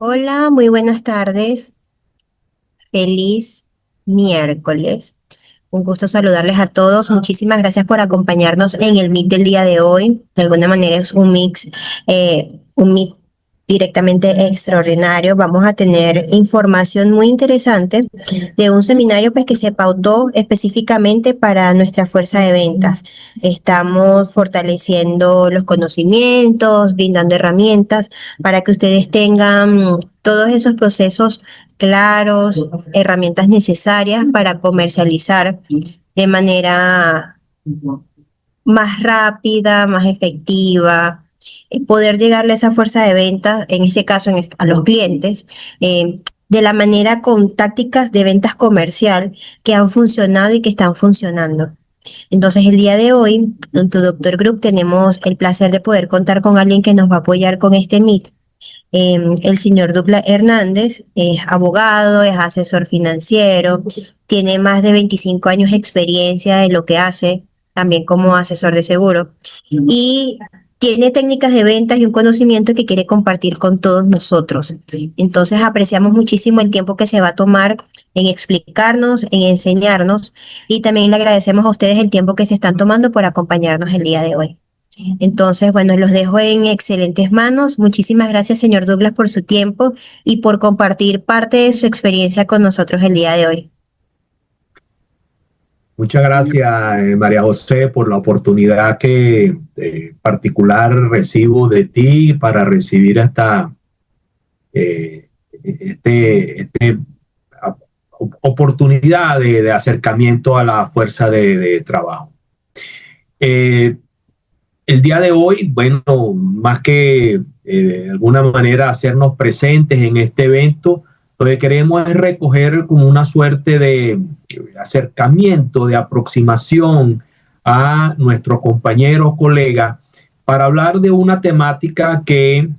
Hola, muy buenas tardes. Feliz miércoles. Un gusto saludarles a todos. Muchísimas gracias por acompañarnos en el Meet del día de hoy. De alguna manera es un Meet directamente extraordinario. Vamos a tener información muy interesante de un seminario pues, que se pautó específicamente para nuestra fuerza de ventas. Estamos fortaleciendo los conocimientos, brindando herramientas para que ustedes tengan todos esos procesos claros, herramientas necesarias para comercializar de manera más rápida, más efectiva, poder llegarle a esa fuerza de venta, en este caso a los clientes, de la manera con tácticas de ventas comercial que han funcionado y que están funcionando. Entonces, el día de hoy, en Tu Doctor Group, tenemos el placer de poder contar con alguien que nos va a apoyar con este Meet. El señor Douglas Hernández es abogado, es asesor financiero, tiene más de 25 años de experiencia en lo que hace, también como asesor de seguro, y tiene técnicas de ventas y un conocimiento que quiere compartir con todos nosotros. Entonces apreciamos muchísimo el tiempo que se va a tomar en explicarnos, en enseñarnos, y también le agradecemos a ustedes el tiempo que se están tomando por acompañarnos el día de hoy. Entonces, bueno, los dejo en excelentes manos. Muchísimas gracias, señor Douglas, por su tiempo y por compartir parte de su experiencia con nosotros el día de hoy. Muchas gracias, María José, por la oportunidad que particular recibo de ti para recibir eh, este oportunidad de acercamiento a la fuerza de trabajo. Eh, el día de hoy, bueno, más que de alguna manera hacernos presentes en este evento, lo que queremos es recoger como una suerte de acercamiento, de aproximación a nuestro compañero o colega para hablar de una temática que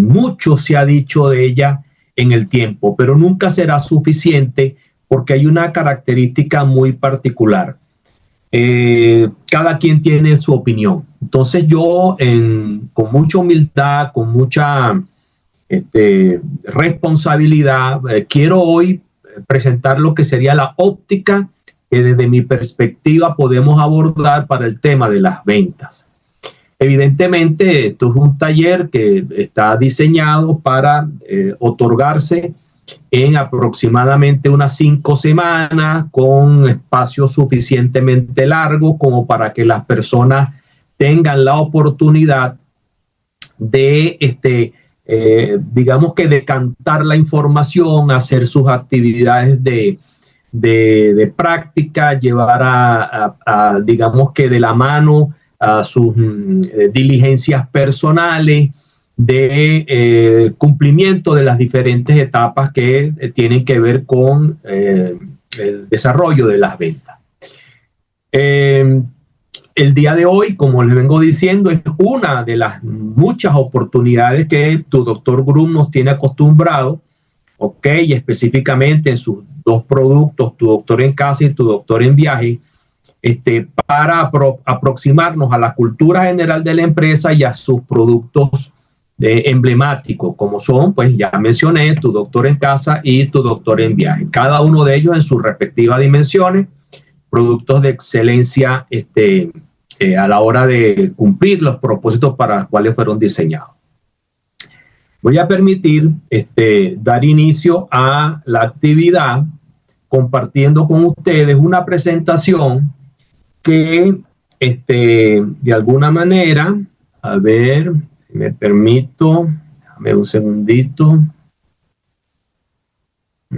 mucho se ha dicho de ella en el tiempo, pero nunca será suficiente porque hay una característica muy particular. Cada quien tiene su opinión. Entonces yo, con mucha humildad, con mucha responsabilidad, quiero hoy presentar lo que sería la óptica que desde mi perspectiva podemos abordar para el tema de las ventas. Evidentemente, esto es un taller que está diseñado para otorgarse en aproximadamente unas 5 semanas, con espacio suficientemente largo como para que las personas tengan la oportunidad de, digamos que decantar la información, hacer sus actividades de práctica, llevar digamos que de la mano a sus diligencias personales, de cumplimiento de las diferentes etapas que tienen que ver con el desarrollo de las ventas. El día de hoy, como les vengo diciendo, es una de las muchas oportunidades que Tu Doctor Group nos tiene acostumbrado, ¿ok? Y específicamente en sus dos productos, Tu Doctor en Casa y Tu Doctor en Viaje, para aproximarnos a la cultura general de la empresa y a sus productos emblemáticos, como son, pues ya mencioné, Tu Doctor en Casa y Tu Doctor en Viaje. Cada uno de ellos en sus respectivas dimensiones, productos de excelencia a la hora de cumplir los propósitos para los cuales fueron diseñados. Voy a permitir dar inicio a la actividad compartiendo con ustedes una presentación que de alguna manera, a ver, si me permito, dame un segundito. A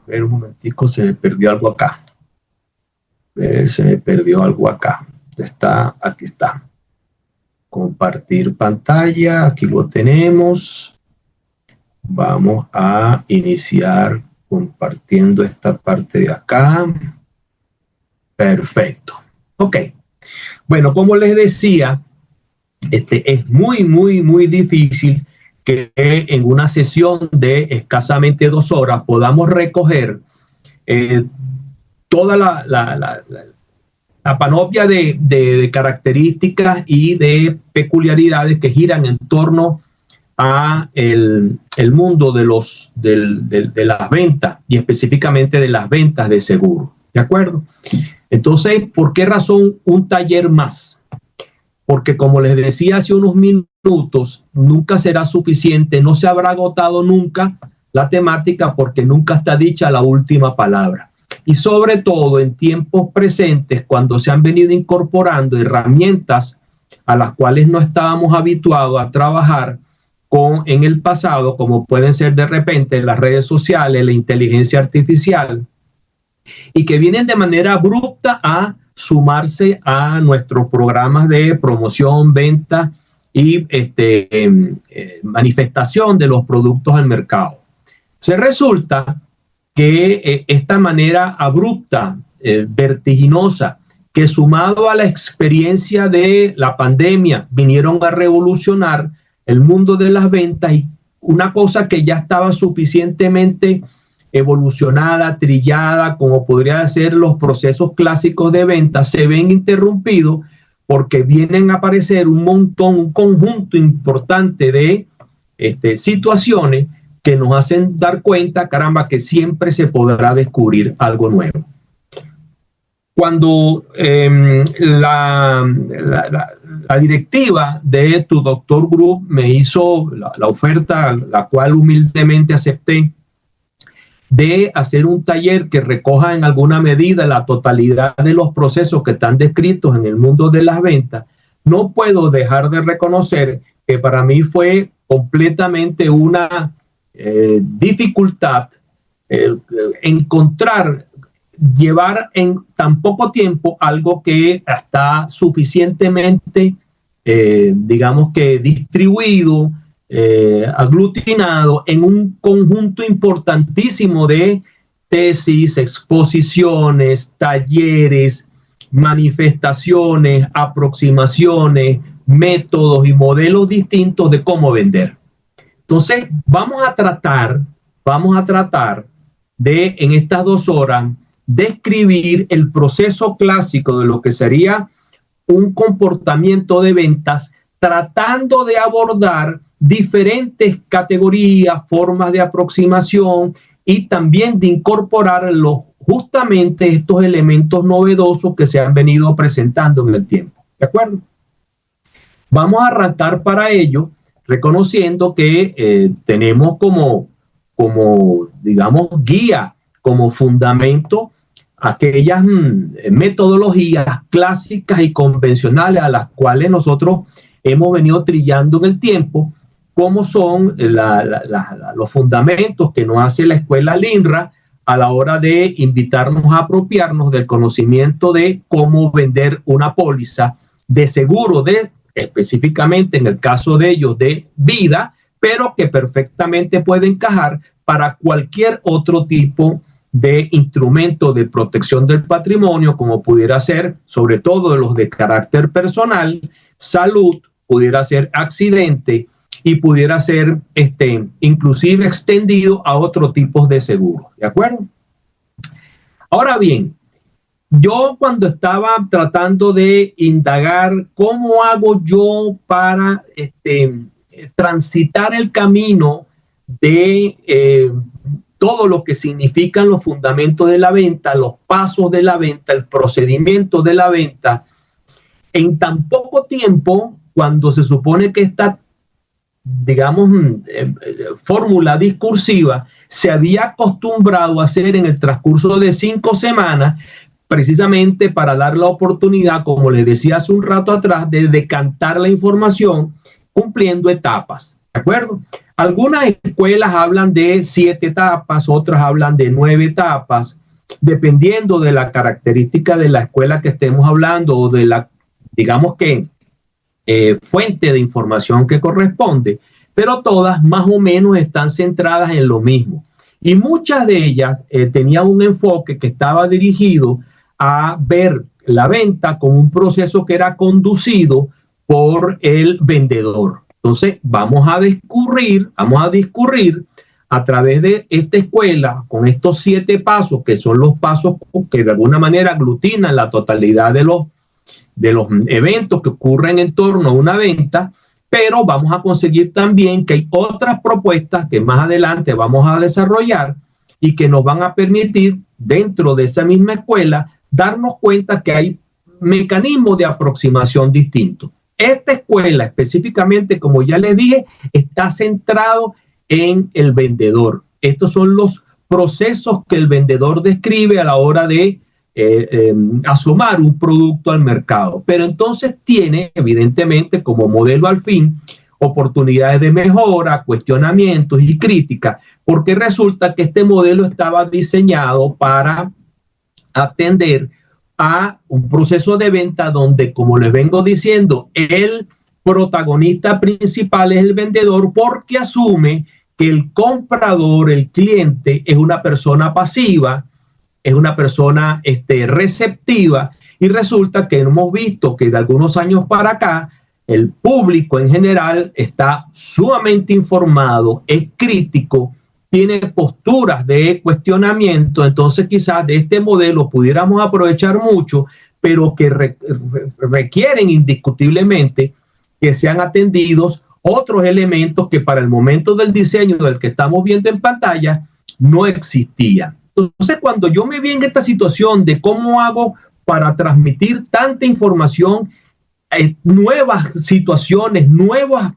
ver, un momentico, se me perdió algo acá. A ver, se me perdió algo acá. Está, aquí está. Compartir pantalla, aquí lo tenemos. Vamos a iniciar compartiendo esta parte de acá. Perfecto. Ok. Bueno, como les decía, es muy difícil que en una sesión de escasamente 2 horas podamos recoger toda la panoplia de características y de peculiaridades que giran en torno a el mundo de las ventas y específicamente de las ventas de seguro. ¿De acuerdo? Entonces, ¿por qué razón un taller más? Porque como les decía hace unos minutos, nunca será suficiente, no se habrá agotado nunca la temática porque nunca está dicha la última palabra. Y sobre todo en tiempos presentes, cuando se han venido incorporando herramientas a las cuales no estábamos habituados a trabajar en el pasado, como pueden ser de repente las redes sociales, la inteligencia artificial, y que vienen de manera abrupta a sumarse a nuestros programas de promoción, venta y manifestación de los productos al mercado. Se resulta que esta manera abrupta, vertiginosa, que sumado a la experiencia de la pandemia vinieron a revolucionar el mundo de las ventas, y una cosa que ya estaba suficientemente evolucionada, trillada, como podría ser los procesos clásicos de venta, se ven interrumpidos porque vienen a aparecer un conjunto importante de situaciones que nos hacen dar cuenta, caramba, que siempre se podrá descubrir algo nuevo. Cuando la directiva de Tu Doctor Group me hizo la oferta, la cual humildemente acepté, de hacer un taller que recoja en alguna medida la totalidad de los procesos que están descritos en el mundo de las ventas, no puedo dejar de reconocer que para mí fue completamente una dificultad llevar en tan poco tiempo algo que está suficientemente, digamos que distribuido, aglutinado en un conjunto importantísimo de tesis, exposiciones, talleres, manifestaciones, aproximaciones, métodos y modelos distintos de cómo vender. Entonces, vamos a tratar de, en estas 2 horas, describir el proceso clásico de lo que sería un comportamiento de ventas, tratando de abordar diferentes categorías, formas de aproximación y también de incorporar justamente estos elementos novedosos que se han venido presentando en el tiempo. ¿De acuerdo? Vamos a arrancar para ello reconociendo que tenemos como, digamos, guía, como fundamento, aquellas metodologías clásicas y convencionales a las cuales nosotros hemos venido trillando en el tiempo, como son los fundamentos que nos hace la escuela LINRA a la hora de invitarnos a apropiarnos del conocimiento de cómo vender una póliza de seguro, específicamente en el caso de ellos de vida, pero que perfectamente puede encajar para cualquier otro tipo de instrumento de protección del patrimonio, como pudiera ser, sobre todo los de carácter personal, salud, pudiera ser accidente y pudiera ser inclusive extendido a otros tipos de seguros. ¿De acuerdo? Ahora bien, yo cuando estaba tratando de indagar cómo hago yo para transitar el camino de todo lo que significan los fundamentos de la venta, los pasos de la venta, el procedimiento de la venta, en tan poco tiempo, cuando se supone que esta, digamos, fórmula discursiva se había acostumbrado a hacer en el transcurso de 5 semanas, precisamente para dar la oportunidad, como les decía hace un rato atrás, de decantar la información cumpliendo etapas. ¿De acuerdo? Algunas escuelas hablan de 7 etapas, otras hablan de 9 etapas, dependiendo de la característica de la escuela que estemos hablando o de la, digamos que, fuente de información que corresponde, pero todas más o menos están centradas en lo mismo. Y muchas de ellas tenían un enfoque que estaba dirigido a ver la venta como un proceso que era conducido por el vendedor. Entonces, vamos a discurrir a través de esta escuela con estos 7 pasos, que son los pasos que de alguna manera aglutinan la totalidad de los eventos que ocurren en torno a una venta, pero vamos a conseguir también que hay otras propuestas que más adelante vamos a desarrollar y que nos van a permitir, dentro de esa misma escuela, darnos cuenta que hay mecanismos de aproximación distintos. Esta escuela específicamente, como ya les dije, está centrado en el vendedor. Estos son los procesos que el vendedor describe a la hora de asomar un producto al mercado. Pero entonces tiene, evidentemente, como modelo al fin, oportunidades de mejora, cuestionamientos y críticas, porque resulta que este modelo estaba diseñado para atender a un proceso de venta donde, como les vengo diciendo, el protagonista principal es el vendedor, porque asume que el comprador, el cliente, es una persona pasiva, es una persona receptiva, y resulta que hemos visto que de algunos años para acá el público en general está sumamente informado, es crítico, tiene posturas de cuestionamiento. Entonces quizás de este modelo pudiéramos aprovechar mucho, pero que requieren indiscutiblemente que sean atendidos otros elementos que para el momento del diseño del que estamos viendo en pantalla no existían. Entonces, cuando yo me vi en esta situación de cómo hago para transmitir tanta información, nuevas situaciones, nuevas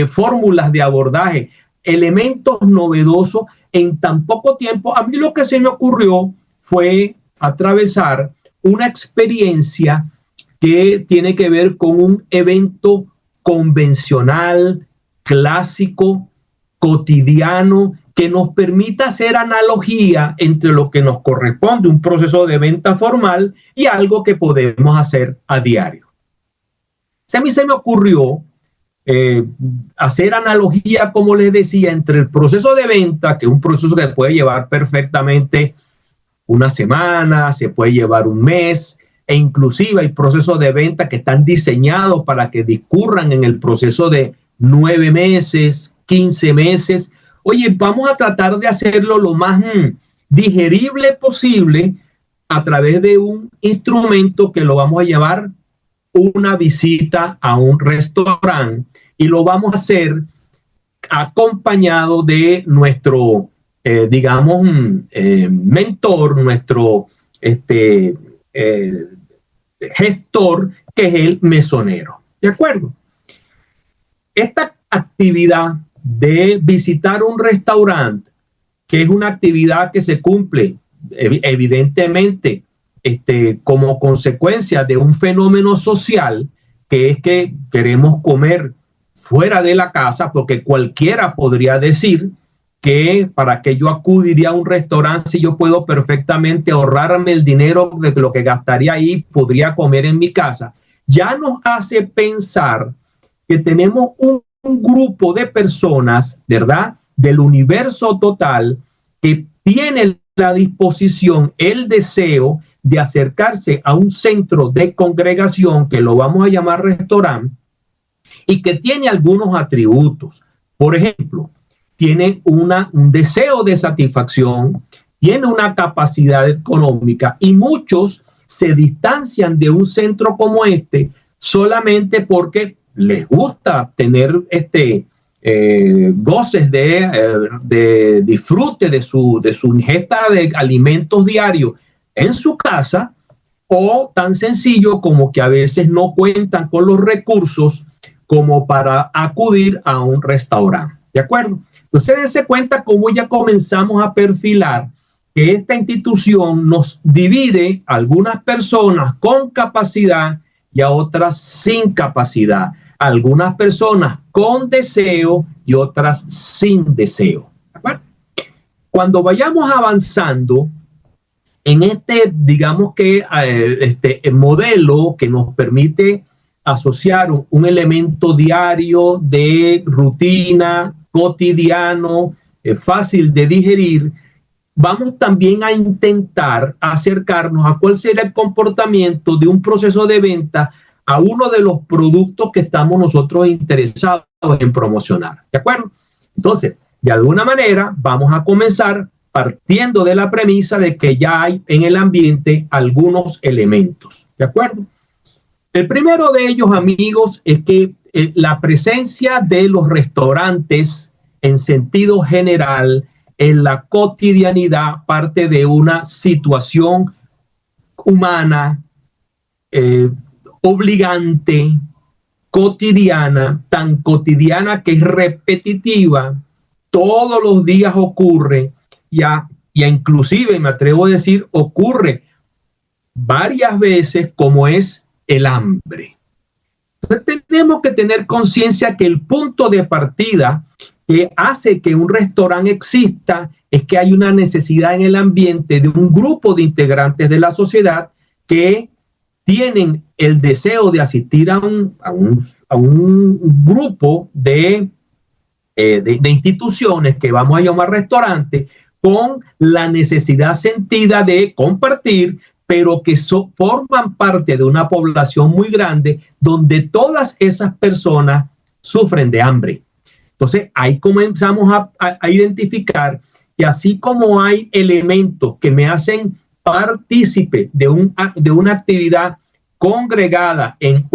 fórmulas de abordaje, elementos novedosos en tan poco tiempo, a mí lo que se me ocurrió fue atravesar una experiencia que tiene que ver con un evento convencional, clásico, cotidiano, que nos permita hacer analogía entre lo que nos corresponde un proceso de venta formal y algo que podemos hacer a diario. A mí se me ocurrió hacer analogía, como les decía, entre el proceso de venta, que es un proceso que puede llevar perfectamente una semana, se puede llevar un mes, e inclusive hay procesos de venta que están diseñados para que discurran en el proceso de 9 meses, 15 meses. Oye, vamos a tratar de hacerlo lo más digerible posible a través de un instrumento que lo vamos a llamar una visita a un restaurante, y lo vamos a hacer acompañado de nuestro, digamos, mentor, nuestro gestor, que es el mesonero. ¿De acuerdo? Esta actividad de visitar un restaurante, que es una actividad que se cumple evidentemente como consecuencia de un fenómeno social, que es que queremos comer fuera de la casa, porque cualquiera podría decir que para qué yo acudiría a un restaurante si yo puedo perfectamente ahorrarme el dinero de lo que gastaría ahí, podría comer en mi casa. Ya nos hace pensar que tenemos un grupo de personas, ¿verdad?, del universo total, que tiene la disposición, el deseo de acercarse a un centro de congregación, que lo vamos a llamar restaurante, y que tiene algunos atributos. Por ejemplo, tiene un deseo de satisfacción, tiene una capacidad económica, y muchos se distancian de un centro como este solamente porque les gusta tener goces de disfrute de su ingesta de alimentos diarios en su casa, o tan sencillo como que a veces no cuentan con los recursos como para acudir a un restaurante. ¿De acuerdo? Entonces, dense cuenta cómo ya comenzamos a perfilar que esta institución nos divide a algunas personas con capacidad y a otras sin capacidad, a algunas personas con deseo y otras sin deseo. ¿De acuerdo? Cuando vayamos avanzando en digamos que modelo que nos permite asociar un elemento diario de rutina, cotidiano, fácil de digerir, vamos también a intentar acercarnos a cuál será el comportamiento de un proceso de venta a uno de los productos que estamos nosotros interesados en promocionar. ¿De acuerdo? Entonces, de alguna manera, vamos a comenzar partiendo de la premisa de que ya hay en el ambiente algunos elementos. ¿De acuerdo? El primero de ellos, amigos, es que la presencia de los restaurantes en sentido general en la cotidianidad parte de una situación humana, obligante, cotidiana, tan cotidiana que es repetitiva, todos los días ocurre, ya inclusive me atrevo a decir ocurre varias veces, como es el hambre. Entonces tenemos que tener conciencia que el punto de partida que hace que un restaurante exista es que hay una necesidad en el ambiente de un grupo de integrantes de la sociedad que tienen el deseo de asistir a un grupo de instituciones que vamos a llamar restaurantes, con la necesidad sentida de compartir, pero que forman parte de una población muy grande donde todas esas personas sufren de hambre. Entonces ahí comenzamos a identificar que así como hay elementos que me hacen partícipe de una actividad congregada en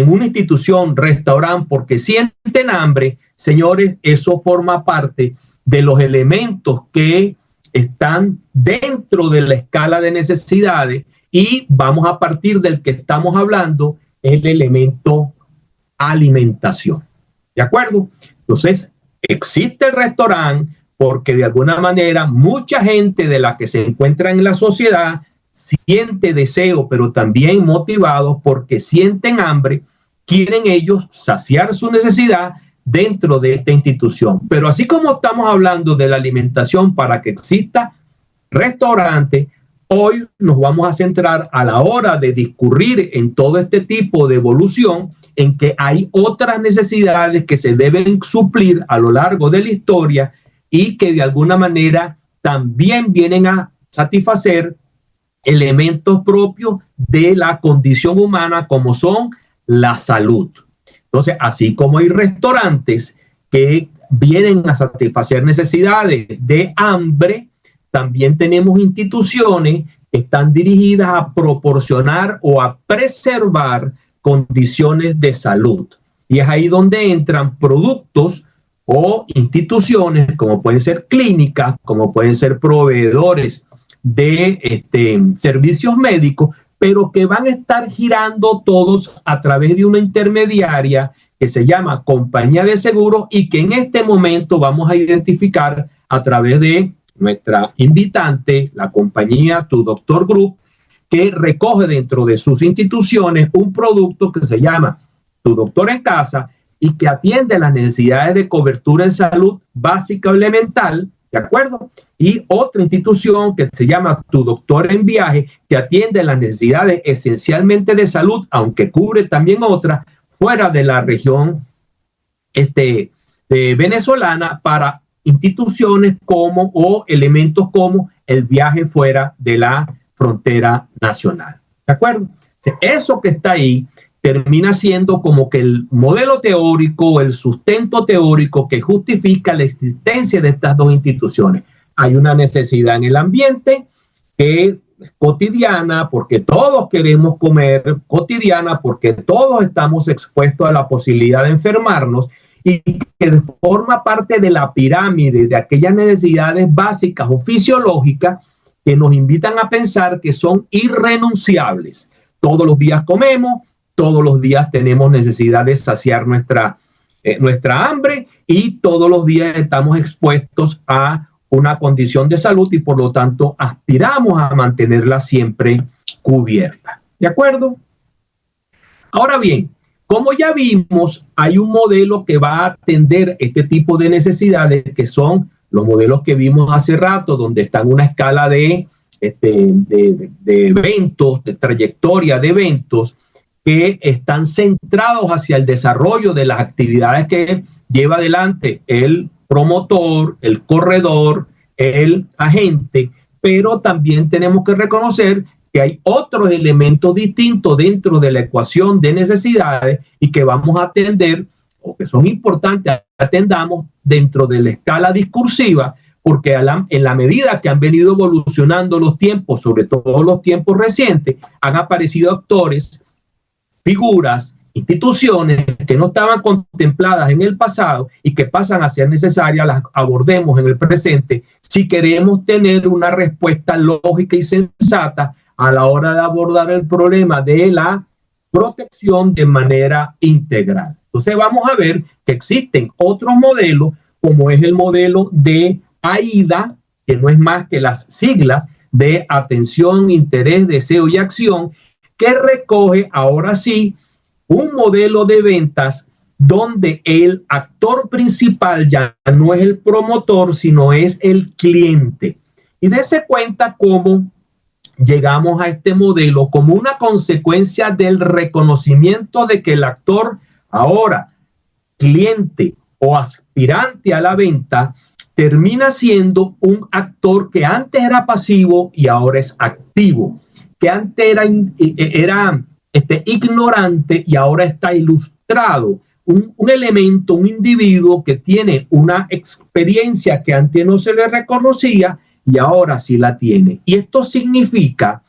una institución, restaurante, porque sienten hambre, señores, eso forma parte de los elementos que están dentro de la escala de necesidades, y vamos a partir del que estamos hablando, el elemento alimentación. ¿De acuerdo? Entonces, existe el restaurante porque de alguna manera mucha gente de la que se encuentra en la sociedad siente deseo, pero también motivados porque sienten hambre, quieren ellos saciar su necesidad dentro de esta institución. Pero así como estamos hablando de la alimentación para que exista restaurante, hoy nos vamos a centrar a la hora de discurrir en todo este tipo de evolución en que hay otras necesidades que se deben suplir a lo largo de la historia y que de alguna manera también vienen a satisfacer elementos propios de la condición humana, como son la salud. Entonces, así como hay restaurantes que vienen a satisfacer necesidades de hambre, también tenemos instituciones que están dirigidas a proporcionar o a preservar condiciones de salud. Y es ahí donde entran productos o instituciones como pueden ser clínicas, como pueden ser proveedores de servicios médicos, pero que van a estar girando todos a través de una intermediaria que se llama compañía de seguros, y que en este momento vamos a identificar a través de nuestra invitante, la compañía Tu Doctor Group, que recoge dentro de sus instituciones un producto que se llama Tu Doctor en Casa y que atiende las necesidades de cobertura en salud básica o elemental, ¿de acuerdo? Y otra institución que se llama Tu Doctor en Viaje, que atiende las necesidades esencialmente de salud, aunque cubre también otras fuera de la región venezolana, para instituciones como o elementos como el viaje fuera de la frontera nacional. ¿De acuerdo? Eso que está ahí termina siendo como que el modelo teórico, el sustento teórico que justifica la existencia de estas dos instituciones. Hay una necesidad en el ambiente que es cotidiana, porque todos queremos comer, cotidiana, porque todos estamos expuestos a la posibilidad de enfermarnos, y que forma parte de la pirámide de aquellas necesidades básicas o fisiológicas que nos invitan a pensar que son irrenunciables. Todos los días comemos, todos los días tenemos necesidad de saciar nuestra hambre, y todos los días estamos expuestos a una condición de salud y por lo tanto aspiramos a mantenerla siempre cubierta. ¿De acuerdo? Ahora bien, como ya vimos, hay un modelo que va a atender este tipo de necesidades, que son los modelos que vimos hace rato, donde están una escala de eventos, de trayectoria de eventos, que están centrados hacia el desarrollo de las actividades que lleva adelante el promotor, el corredor, el agente, pero también tenemos que reconocer que hay otros elementos distintos dentro de la ecuación de necesidades y que vamos a atender, o que son importantes, atendamos dentro de la escala discursiva, porque en la medida que han venido evolucionando los tiempos, sobre todo los tiempos recientes, han aparecido actores, figuras instituciones que no estaban contempladas en el pasado y que pasan a ser necesarias, las abordemos en el presente si queremos tener una respuesta lógica y sensata a la hora de abordar el problema de la protección de manera integral. Entonces vamos a ver que existen otros modelos, como es el modelo de AIDA, que no es más que las siglas de atención, interés, deseo y acción, que recoge ahora sí un modelo de ventas donde el actor principal ya no es el promotor, sino es el cliente. Y dése cuenta cómo llegamos a este modelo como una consecuencia del reconocimiento de que el actor, ahora cliente o aspirante a la venta, termina siendo un actor que antes era pasivo y ahora es activo, que antes era ignorante y ahora está ilustrado. Un elemento, un individuo que tiene una experiencia que antes no se le reconocía y ahora sí la tiene. Y esto significa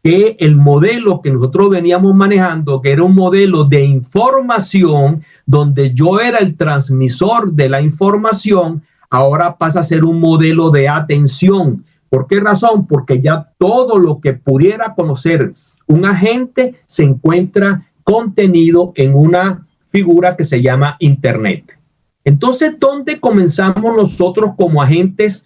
que el modelo que nosotros veníamos manejando, que era un modelo de información, donde yo era el transmisor de la información, ahora pasa a ser un modelo de atención. ¿Por qué razón? Porque ya todo lo que pudiera conocer un agente se encuentra contenido en una figura que se llama Internet. Entonces, ¿dónde comenzamos nosotros como agentes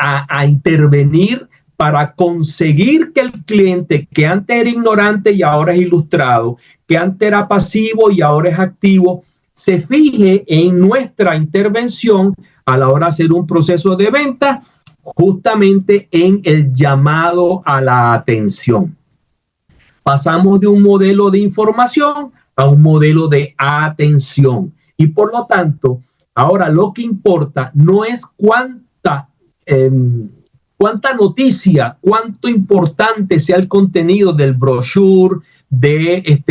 a intervenir para conseguir que el cliente, que antes era ignorante y ahora es ilustrado, que antes era pasivo y ahora es activo, se fije en nuestra intervención a la hora de hacer un proceso de venta, justamente en el llamado a la atención? Pasamos de un modelo de información a un modelo de atención. Y por lo tanto, ahora lo que importa no es cuánta noticia, cuánto importante sea el contenido del brochure, de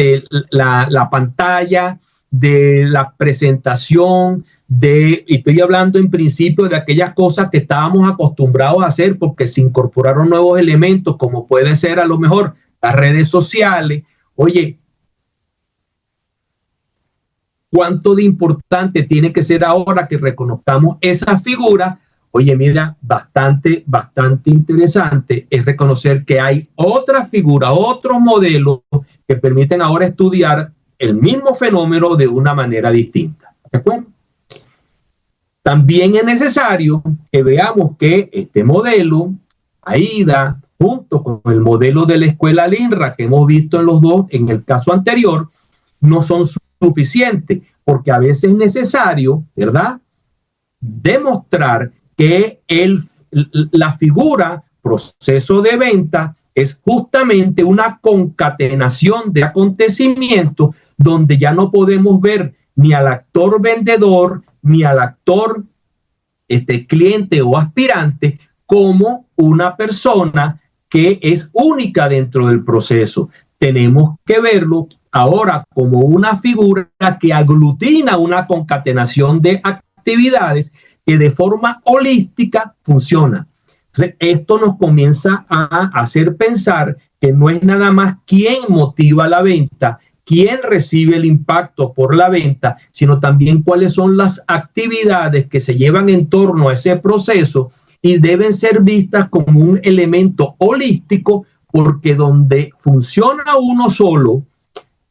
la pantalla, de la presentación, y estoy hablando en principio de aquellas cosas que estábamos acostumbrados a hacer porque se incorporaron nuevos elementos, como puede ser a lo mejor las redes sociales. Oye, ¿cuánto de importante tiene que ser ahora que reconozcamos esa figura? Oye, mira, bastante interesante es reconocer que hay otra figura, otros modelos que permiten ahora estudiar el mismo fenómeno de una manera distinta. ¿De acuerdo? También es necesario que veamos que este modelo, AIDA, junto con el modelo de la escuela LINRA que hemos visto en los dos, en el caso anterior, no son suficientes, porque a veces es necesario, ¿verdad?, demostrar que la figura proceso de venta es justamente una concatenación de acontecimientos donde ya no podemos ver ni al actor vendedor ni al actor cliente o aspirante como una persona que es única dentro del proceso. Tenemos que verlo ahora como una figura que aglutina una concatenación de actividades que de forma holística funciona. Entonces, esto nos comienza a hacer pensar que no es nada más quién motiva la venta, quién recibe el impacto por la venta, sino también cuáles son las actividades que se llevan en torno a ese proceso y deben ser vistas como un elemento holístico, porque donde funciona uno solo,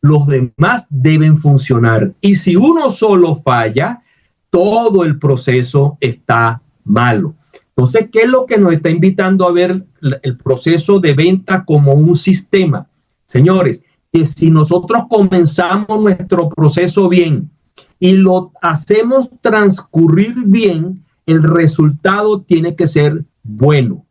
los demás deben funcionar. Y si uno solo falla, todo el proceso está malo. Entonces, ¿qué es lo que nos está invitando a ver el proceso de venta como un sistema? Señores, que si nosotros comenzamos nuestro proceso bien y lo hacemos transcurrir bien, el resultado tiene que ser bueno.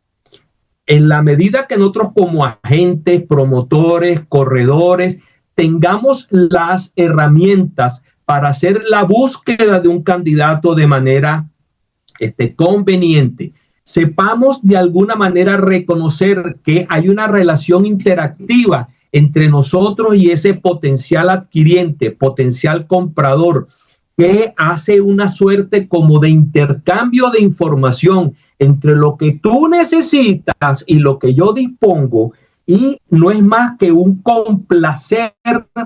En la medida que nosotros como agentes, promotores, corredores, tengamos las herramientas para hacer la búsqueda de un candidato de manera conveniente, sepamos de alguna manera reconocer que hay una relación interactiva entre nosotros y ese potencial adquiriente, potencial comprador, que hace una suerte como de intercambio de información entre lo que tú necesitas y lo que yo dispongo, y no es más que un complacer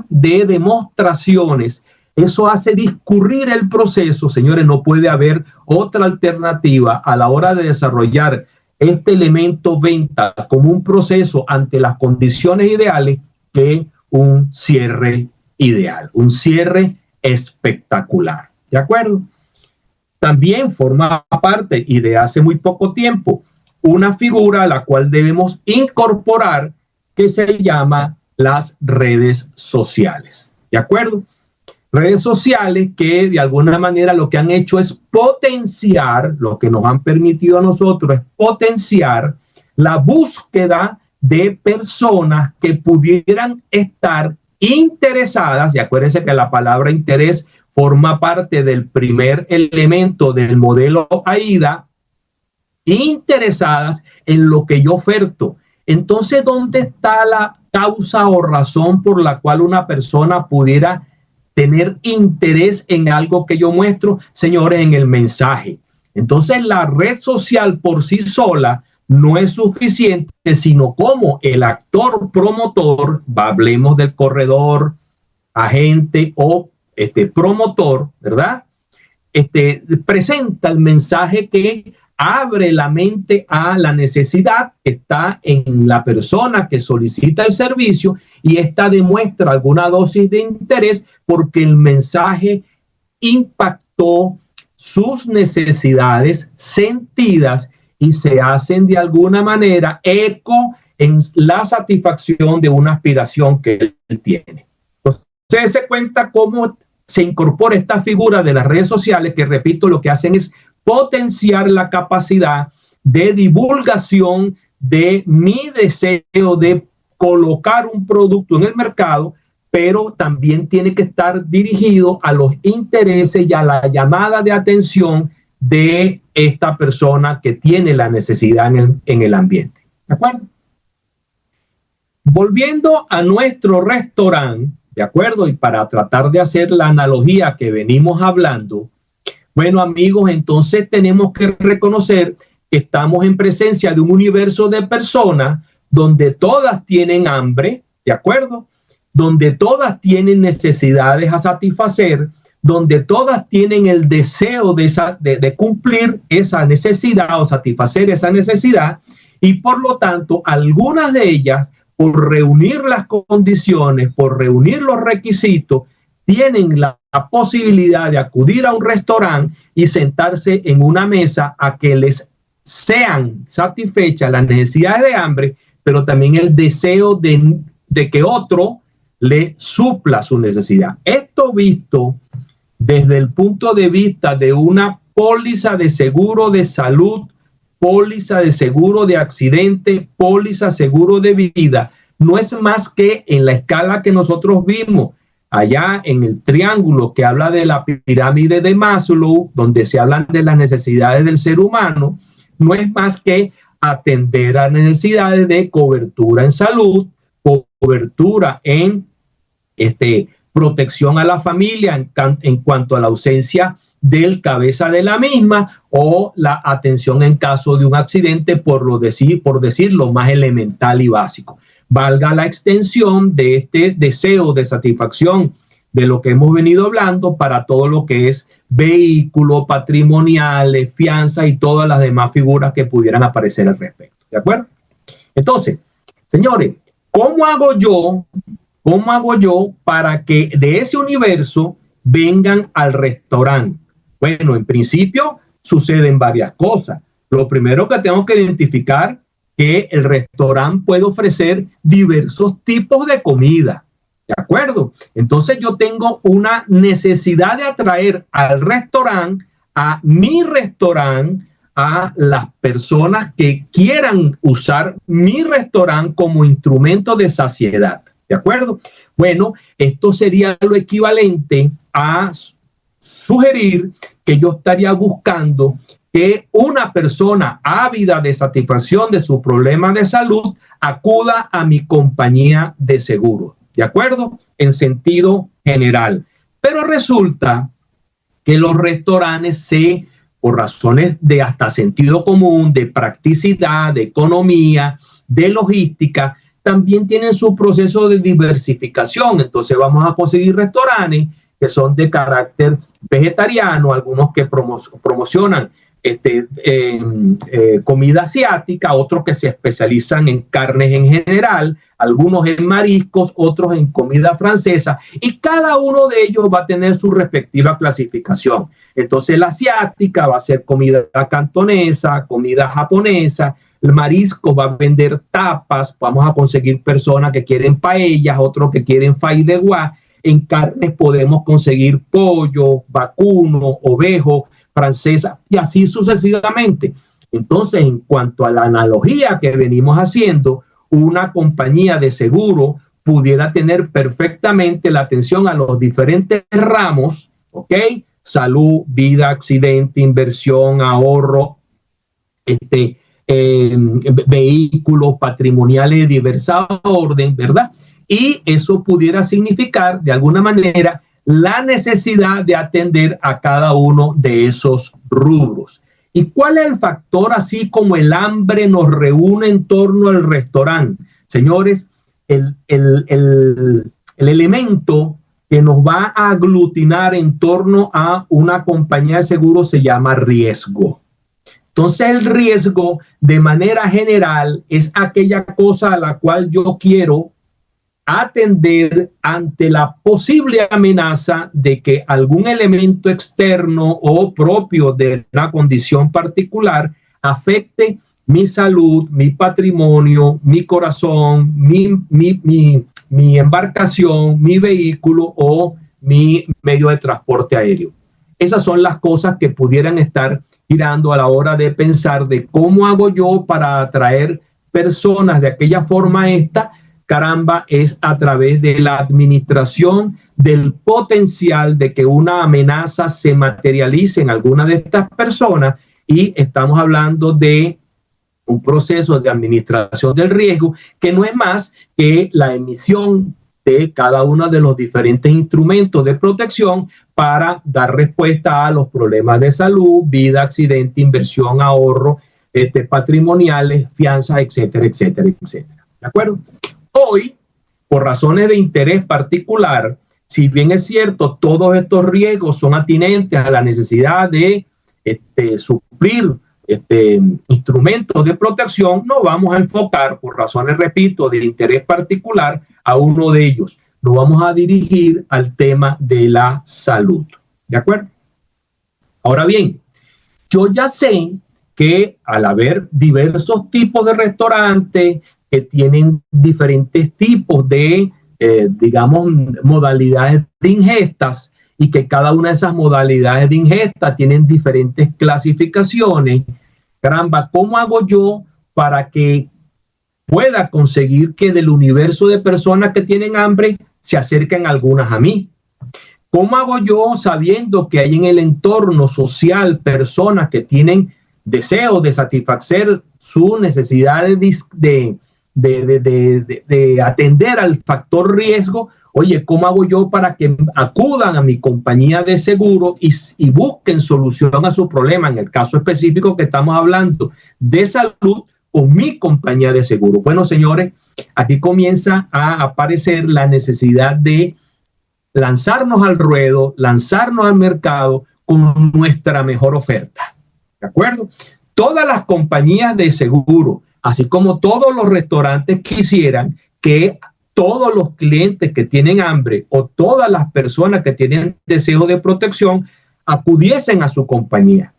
de demostraciones. Eso hace discurrir el proceso, señores. No puede haber otra alternativa a la hora de desarrollar este elemento venta como un proceso ante las condiciones ideales que un cierre ideal, un cierre espectacular. ¿De acuerdo? También forma parte, y de hace muy poco tiempo, una figura a la cual debemos incorporar que se llama las redes sociales. ¿De acuerdo? Redes sociales que de alguna manera lo que han hecho es potenciar, lo que nos han permitido a nosotros es potenciar la búsqueda de personas que pudieran estar interesadas, y acuérdense que la palabra interés forma parte del primer elemento del modelo AIDA, interesadas en lo que yo oferto. Entonces, ¿dónde está la causa o razón por la cual una persona pudiera tener interés en algo que yo muestro? Señores, en el mensaje. Entonces, la red social por sí sola no es suficiente, sino como el actor promotor, hablemos del corredor, agente o promotor, ¿verdad? Presenta el mensaje que abre la mente a la necesidad que está en la persona que solicita el servicio, y esta demuestra alguna dosis de interés porque el mensaje impactó sus necesidades sentidas y se hacen de alguna manera eco en la satisfacción de una aspiración que él tiene. Entonces, se cuenta cómo se incorpora esta figura de las redes sociales que, repito, lo que hacen es potenciar la capacidad de divulgación de mi deseo de colocar un producto en el mercado, pero también tiene que estar dirigido a los intereses y a la llamada de atención de esta persona que tiene la necesidad en el ambiente. ¿De acuerdo? Volviendo a nuestro restaurante, ¿de acuerdo? Y para tratar de hacer la analogía que venimos hablando, bueno, amigos, entonces tenemos que reconocer que estamos en presencia de un universo de personas donde todas tienen hambre, ¿de acuerdo? Donde todas tienen necesidades a satisfacer, donde todas tienen el deseo de cumplir esa necesidad o satisfacer esa necesidad, y por lo tanto, algunas de ellas, por reunir las condiciones, por reunir los requisitos, tienen la posibilidad de acudir a un restaurante y sentarse en una mesa a que les sean satisfechas las necesidades de hambre, pero también el deseo de que otro le supla su necesidad. Esto visto desde el punto de vista de una póliza de seguro de salud, póliza de seguro de accidente, póliza seguro de vida, no es más que en la escala que nosotros vimos allá en el triángulo que habla de la pirámide de Maslow, donde se hablan de las necesidades del ser humano, no es más que atender a necesidades de cobertura en salud, cobertura en protección a la familia en cuanto a la ausencia del cabeza de la misma, o la atención en caso de un accidente, por decirlo más elemental y básico. Valga la extensión de este deseo de satisfacción de lo que hemos venido hablando para todo lo que es vehículo, patrimoniales, fianza y todas las demás figuras que pudieran aparecer al respecto. ¿De acuerdo? Entonces, señores, ¿cómo hago yo para que de ese universo vengan al restaurante? Bueno, en principio suceden varias cosas. Lo primero que tengo que identificar que el restaurante puede ofrecer diversos tipos de comida, ¿de acuerdo? Entonces yo tengo una necesidad de atraer al restaurante, a mi restaurante, a las personas que quieran usar mi restaurante como instrumento de saciedad, ¿de acuerdo? Bueno, esto sería lo equivalente a sugerir que yo estaría buscando que una persona ávida de satisfacción de su problema de salud acuda a mi compañía de seguro, ¿de acuerdo? En sentido general. Pero resulta que los restaurantes por razones de hasta sentido común, de practicidad, de economía, de logística, también tienen su proceso de diversificación. Entonces vamos a conseguir restaurantes que son de carácter vegetariano, algunos que promocionan comida asiática, otros que se especializan en carnes en general, algunos en mariscos, otros en comida francesa, y cada uno de ellos va a tener su respectiva clasificación. Entonces la asiática va a ser comida cantonesa, comida japonesa, el marisco va a vender tapas, vamos a conseguir personas que quieren paellas, otros que quieren fideuá. En carnes podemos conseguir pollo, vacuno, ovejo, francesa y así sucesivamente. Entonces, en cuanto a la analogía que venimos haciendo, una compañía de seguro pudiera tener perfectamente la atención a los diferentes ramos, ¿ok? Salud, vida, accidente, inversión, ahorro, vehículos patrimoniales de diversa orden, ¿verdad? Y eso pudiera significar, de alguna manera, la necesidad de atender a cada uno de esos rubros. ¿Y cuál es el factor así como el hambre nos reúne en torno al restaurante? Señores, el elemento que nos va a aglutinar en torno a una compañía de seguros se llama riesgo. Entonces el riesgo de manera general es aquella cosa a la cual yo quiero atender ante la posible amenaza de que algún elemento externo o propio de una condición particular afecte mi salud, mi patrimonio, mi corazón, mi embarcación, mi vehículo o mi medio de transporte aéreo. Esas son las cosas que pudieran estar girando a la hora de pensar de cómo hago yo para atraer personas de aquella forma caramba, es a través de la administración del potencial de que una amenaza se materialice en alguna de estas personas, y estamos hablando de un proceso de administración del riesgo que no es más que la emisión de cada uno de los diferentes instrumentos de protección para dar respuesta a los problemas de salud, vida, accidente, inversión, ahorro, patrimoniales, fianzas, etcétera, etcétera, etcétera. ¿De acuerdo? Hoy, por razones de interés particular, si bien es cierto, todos estos riesgos son atinentes a la necesidad de suplir instrumentos de protección, no vamos a enfocar, por razones, repito, de interés particular, a uno de ellos. Nos vamos a dirigir al tema de la salud. ¿De acuerdo? Ahora bien, yo ya sé que al haber diversos tipos de restaurantes que tienen diferentes tipos de, digamos, modalidades de ingestas, y que cada una de esas modalidades de ingesta tienen diferentes clasificaciones. Caramba, ¿cómo hago yo para que pueda conseguir que del universo de personas que tienen hambre se acerquen algunas a mí? ¿Cómo hago yo sabiendo que hay en el entorno social personas que tienen deseo de satisfacer sus necesidades de atender al factor riesgo? Oye, ¿cómo hago yo para que acudan a mi compañía de seguro y busquen solución a su problema? En el caso específico que estamos hablando de salud, con mi compañía de seguro. Bueno, señores, aquí comienza a aparecer la necesidad de lanzarnos al ruedo, lanzarnos al mercado con nuestra mejor oferta. ¿De acuerdo? Todas las compañías de seguro, así como todos los restaurantes, quisieran que todos los clientes que tienen hambre o todas las personas que tienen deseo de protección acudiesen a su compañía.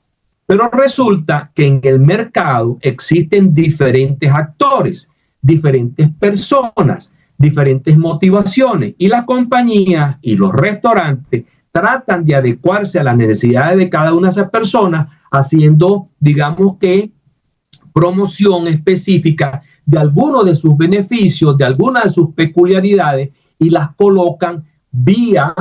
Pero resulta que en el mercado existen diferentes actores, diferentes personas, diferentes motivaciones, y las compañías y los restaurantes tratan de adecuarse a las necesidades de cada una de esas personas, haciendo, digamos que, promoción específica de algunos de sus beneficios, de algunas de sus peculiaridades, y las colocan vía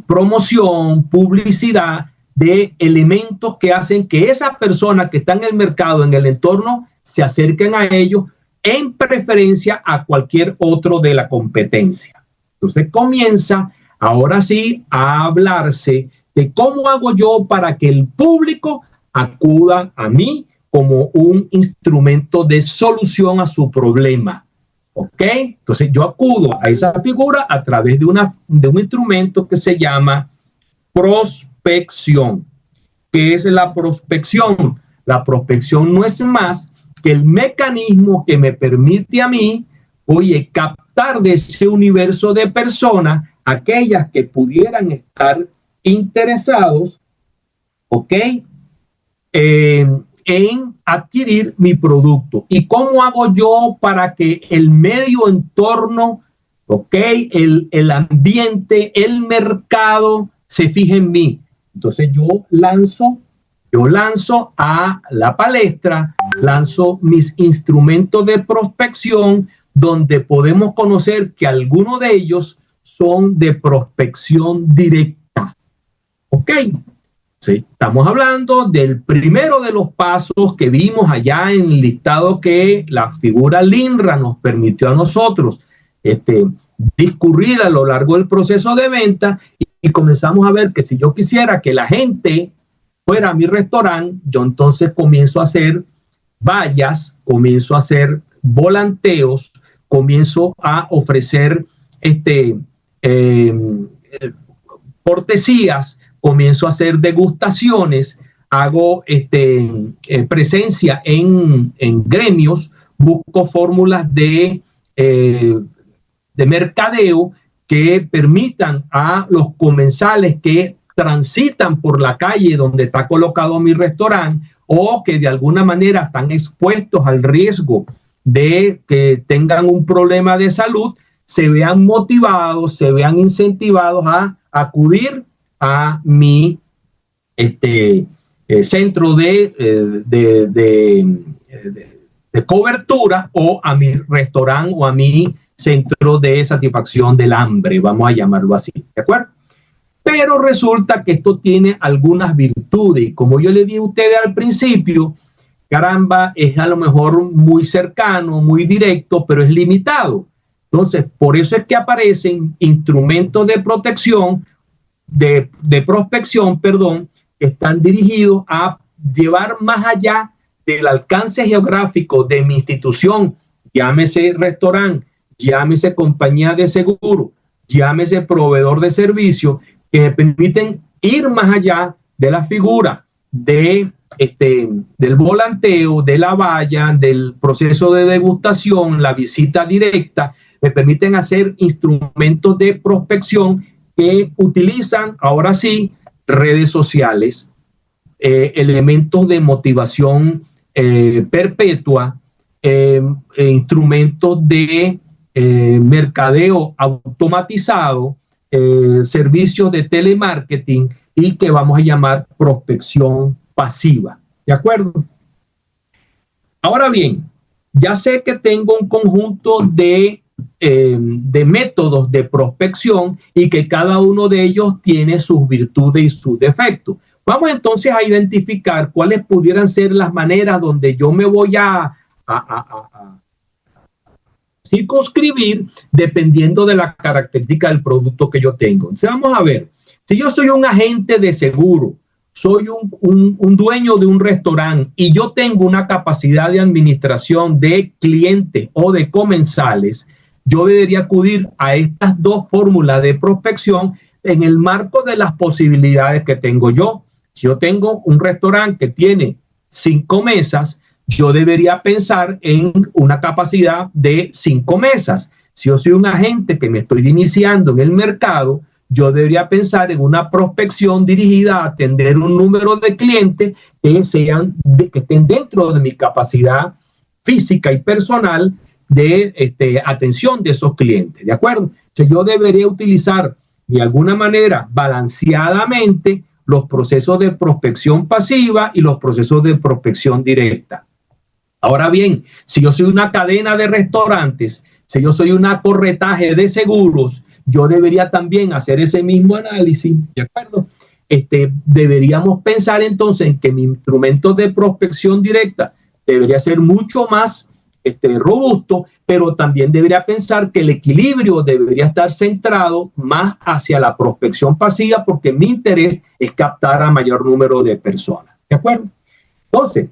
promoción, publicidad de elementos que hacen que esas personas que están en el mercado, en el entorno, se acerquen a ellos en preferencia a cualquier otro de la competencia. Entonces comienza ahora sí a hablarse de cómo hago yo para que el público acuda a mí como un instrumento de solución a su problema. ¿Ok? Entonces yo acudo a esa figura a través de un instrumento que se llama prospección. ¿Qué es la prospección? La prospección no es más que el mecanismo que me permite a mí, oye, captar de ese universo de personas aquellas que pudieran estar interesados, ¿ok? En adquirir mi producto. ¿Y cómo hago yo para que el medio entorno, ¿ok? El ambiente, el mercado se fije en mí? Entonces yo lanzo a la palestra, lanzo mis instrumentos de prospección, donde podemos conocer que algunos de ellos son de prospección directa. ¿Ok? Sí, estamos hablando del primero de los pasos que vimos allá en el listado que la figura LINRA nos permitió a nosotros discurrir a lo largo del proceso de venta y comenzamos a ver que si yo quisiera que la gente fuera a mi restaurante, yo entonces comienzo a hacer vallas, comienzo a hacer volanteos, comienzo a ofrecer cortesías, comienzo a hacer degustaciones, hago presencia en gremios, busco fórmulas de mercadeo que permitan a los comensales que transitan por la calle donde está colocado mi restaurante o que de alguna manera están expuestos al riesgo de que tengan un problema de salud, se vean motivados, se vean incentivados a acudir a mi centro de cobertura o a mi restaurante o a mi centro de satisfacción del hambre, vamos a llamarlo así, ¿de acuerdo? Pero resulta que esto tiene algunas virtudes y como yo le dije a ustedes al principio, caramba, es a lo mejor muy cercano, muy directo, pero es limitado. Entonces, por eso es que aparecen instrumentos de protección de prospección, perdón, que están dirigidos a llevar más allá del alcance geográfico de mi institución, llámese restaurante, llámese compañía de seguro, llámese proveedor de servicio, que me permiten ir más allá de la figura del volanteo, de la valla, del proceso de degustación, la visita directa, me permiten hacer instrumentos de prospección que utilizan ahora sí redes sociales, elementos de motivación perpetua, instrumentos de mercadeo automatizado, servicios de telemarketing y que vamos a llamar prospección pasiva. ¿De acuerdo? Ahora bien, ya sé que tengo un conjunto de métodos de prospección y que cada uno de ellos tiene sus virtudes y sus defectos. Vamos entonces a identificar cuáles pudieran ser las maneras donde yo me voy a circunscribir dependiendo de la característica del producto que yo tengo. Entonces vamos a ver, si yo soy un agente de seguro, soy un dueño de un restaurante y yo tengo una capacidad de administración de clientes o de comensales, yo debería acudir a estas dos fórmulas de prospección en el marco de las posibilidades que tengo yo. Si yo tengo un restaurante que tiene 5 mesas, yo debería pensar en una capacidad de 5 mesas. Si yo soy un agente que me estoy iniciando en el mercado, yo debería pensar en una prospección dirigida a atender un número de clientes que estén dentro de mi capacidad física y personal de atención de esos clientes, ¿de acuerdo? Entonces yo debería utilizar de alguna manera balanceadamente los procesos de prospección pasiva y los procesos de prospección directa. Ahora bien, si yo soy una cadena de restaurantes, si yo soy una corretaje de seguros, yo debería también hacer ese mismo análisis, ¿de acuerdo? Deberíamos pensar entonces en que mi instrumento de prospección directa debería ser mucho más robusto, pero también debería pensar que el equilibrio debería estar centrado más hacia la prospección pasiva porque mi interés es captar a mayor número de personas, ¿de acuerdo? Entonces,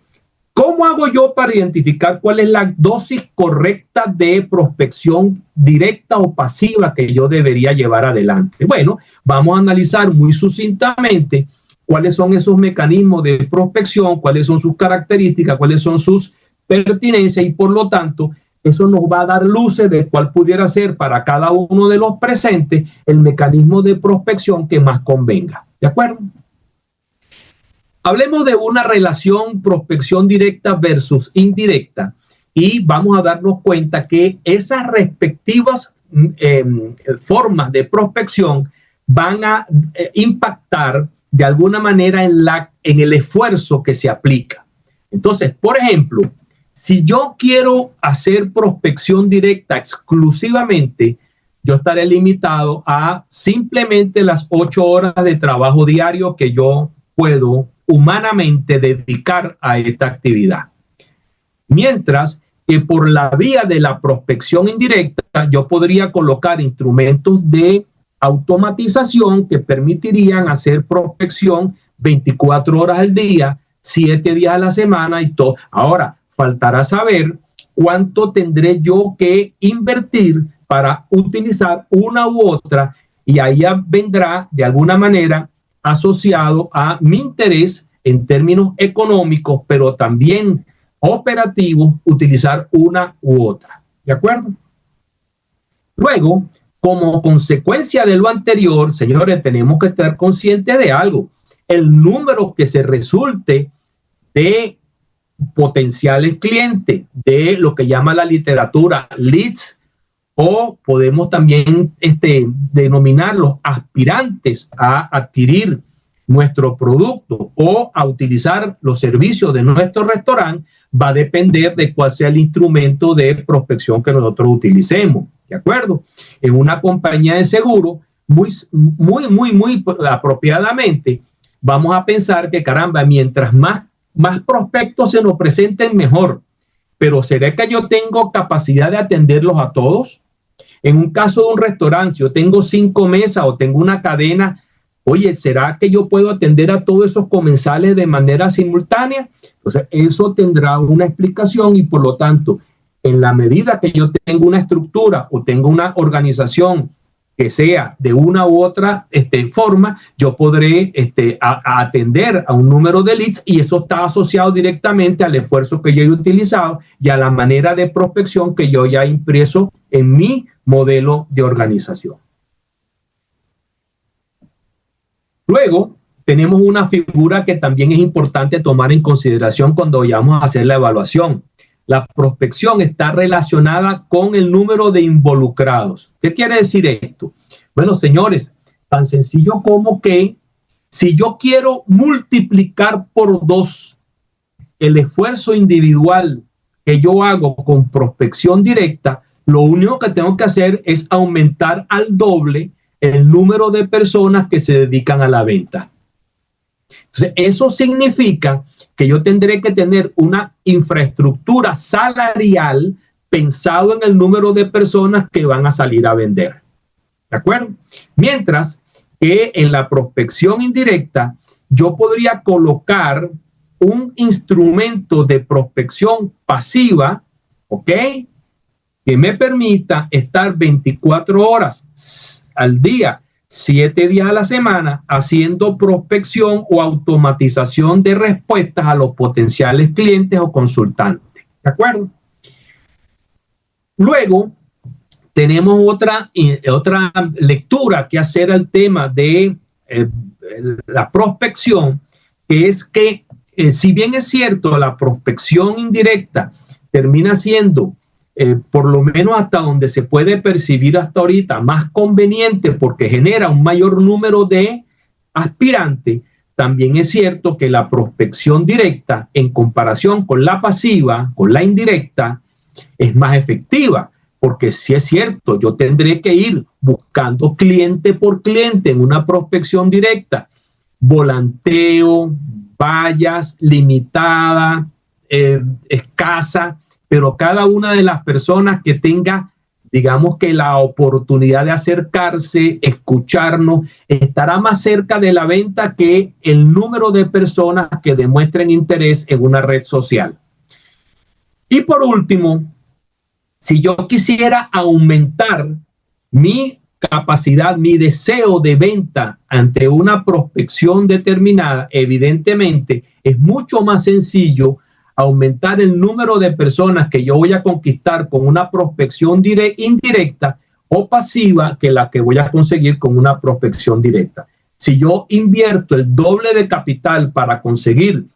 ¿Cómo hago yo para identificar cuál es la dosis correcta de prospección directa o pasiva que yo debería llevar adelante? Bueno, vamos a analizar muy sucintamente cuáles son esos mecanismos de prospección, cuáles son sus características, cuáles son sus pertinencias y por lo tanto eso nos va a dar luces de cuál pudiera ser para cada uno de los presentes el mecanismo de prospección que más convenga. ¿De acuerdo? Hablemos de una relación prospección directa versus indirecta y vamos a darnos cuenta que esas respectivas formas de prospección van a impactar de alguna manera en el esfuerzo que se aplica. Entonces, por ejemplo, si yo quiero hacer prospección directa exclusivamente, yo estaré limitado a simplemente las 8 horas de trabajo diario que yo puedo humanamente dedicar a esta actividad. Mientras que por la vía de la prospección indirecta, yo podría colocar instrumentos de automatización que permitirían hacer prospección 24 horas al día, 7 días a la semana y todo. Ahora, faltará saber cuánto tendré yo que invertir para utilizar una u otra y ahí vendrá de alguna manera asociado a mi interés en términos económicos, pero también operativos, utilizar una u otra. ¿De acuerdo? Luego, como consecuencia de lo anterior, señores, tenemos que estar conscientes de algo. El número que se resulte de potenciales clientes, de lo que llama la literatura leads, o podemos también denominarlos aspirantes a adquirir nuestro producto o a utilizar los servicios de nuestro restaurante, va a depender de cuál sea el instrumento de prospección que nosotros utilicemos. ¿De acuerdo? En una compañía de seguro, muy apropiadamente, vamos a pensar que, caramba, mientras más prospectos se nos presenten, mejor. Pero ¿será que yo tengo capacidad de atenderlos a todos? En un caso de un restaurante, si yo tengo 5 mesas o tengo una cadena, oye, ¿será que yo puedo atender a todos esos comensales de manera simultánea? Entonces, eso tendrá una explicación y por lo tanto, en la medida que yo tengo una estructura o tengo una organización que sea de una u otra forma, yo podré atender a un número de leads y eso está asociado directamente al esfuerzo que yo he utilizado y a la manera de prospección que yo ya he impreso en mi modelo de organización. Luego, tenemos una figura que también es importante tomar en consideración cuando vayamos a hacer la evaluación. La prospección está relacionada con el número de involucrados. ¿Qué quiere decir esto? Bueno, señores, tan sencillo como que si yo quiero multiplicar por 2 el esfuerzo individual que yo hago con prospección directa, lo único que tengo que hacer es aumentar al doble el número de personas que se dedican a la venta. Entonces, eso significa que yo tendré que tener una infraestructura salarial pensado en el número de personas que van a salir a vender. ¿De acuerdo? Mientras que en la prospección indirecta, yo podría colocar un instrumento de prospección pasiva, ¿ok? Que me permita estar 24 horas al día, 7 días a la semana, haciendo prospección o automatización de respuestas a los potenciales clientes o consultantes. ¿De acuerdo? Luego, tenemos otra lectura que hacer al tema de la prospección, que es que si bien es cierto, la prospección indirecta termina siendo por lo menos hasta donde se puede percibir hasta ahorita, más conveniente porque genera un mayor número de aspirantes, también es cierto que la prospección directa en comparación con la pasiva, con la indirecta, es más efectiva, porque si es cierto, yo tendré que ir buscando cliente por cliente en una prospección directa, volanteo, vallas, limitada, escasa, pero cada una de las personas que tenga, digamos que la oportunidad de acercarse, escucharnos, estará más cerca de la venta que el número de personas que demuestren interés en una red social. Y por último, si yo quisiera aumentar mi capacidad, mi deseo de venta ante una prospección determinada, evidentemente es mucho más sencillo aumentar el número de personas que yo voy a conquistar con una prospección indirecta o pasiva que la que voy a conseguir con una prospección directa. Si yo invierto el doble de capital para conseguir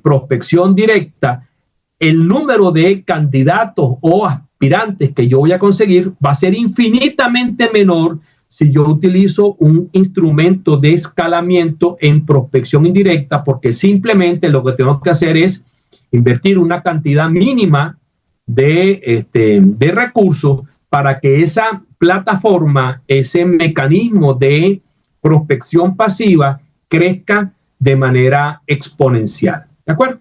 prospección directa, el número de candidatos o aspirantes que yo voy a conseguir va a ser infinitamente menor si yo utilizo un instrumento de escalamiento en prospección indirecta, porque simplemente lo que tengo que hacer es invertir una cantidad mínima de recursos para que esa plataforma, ese mecanismo de prospección pasiva crezca de manera exponencial. ¿De acuerdo?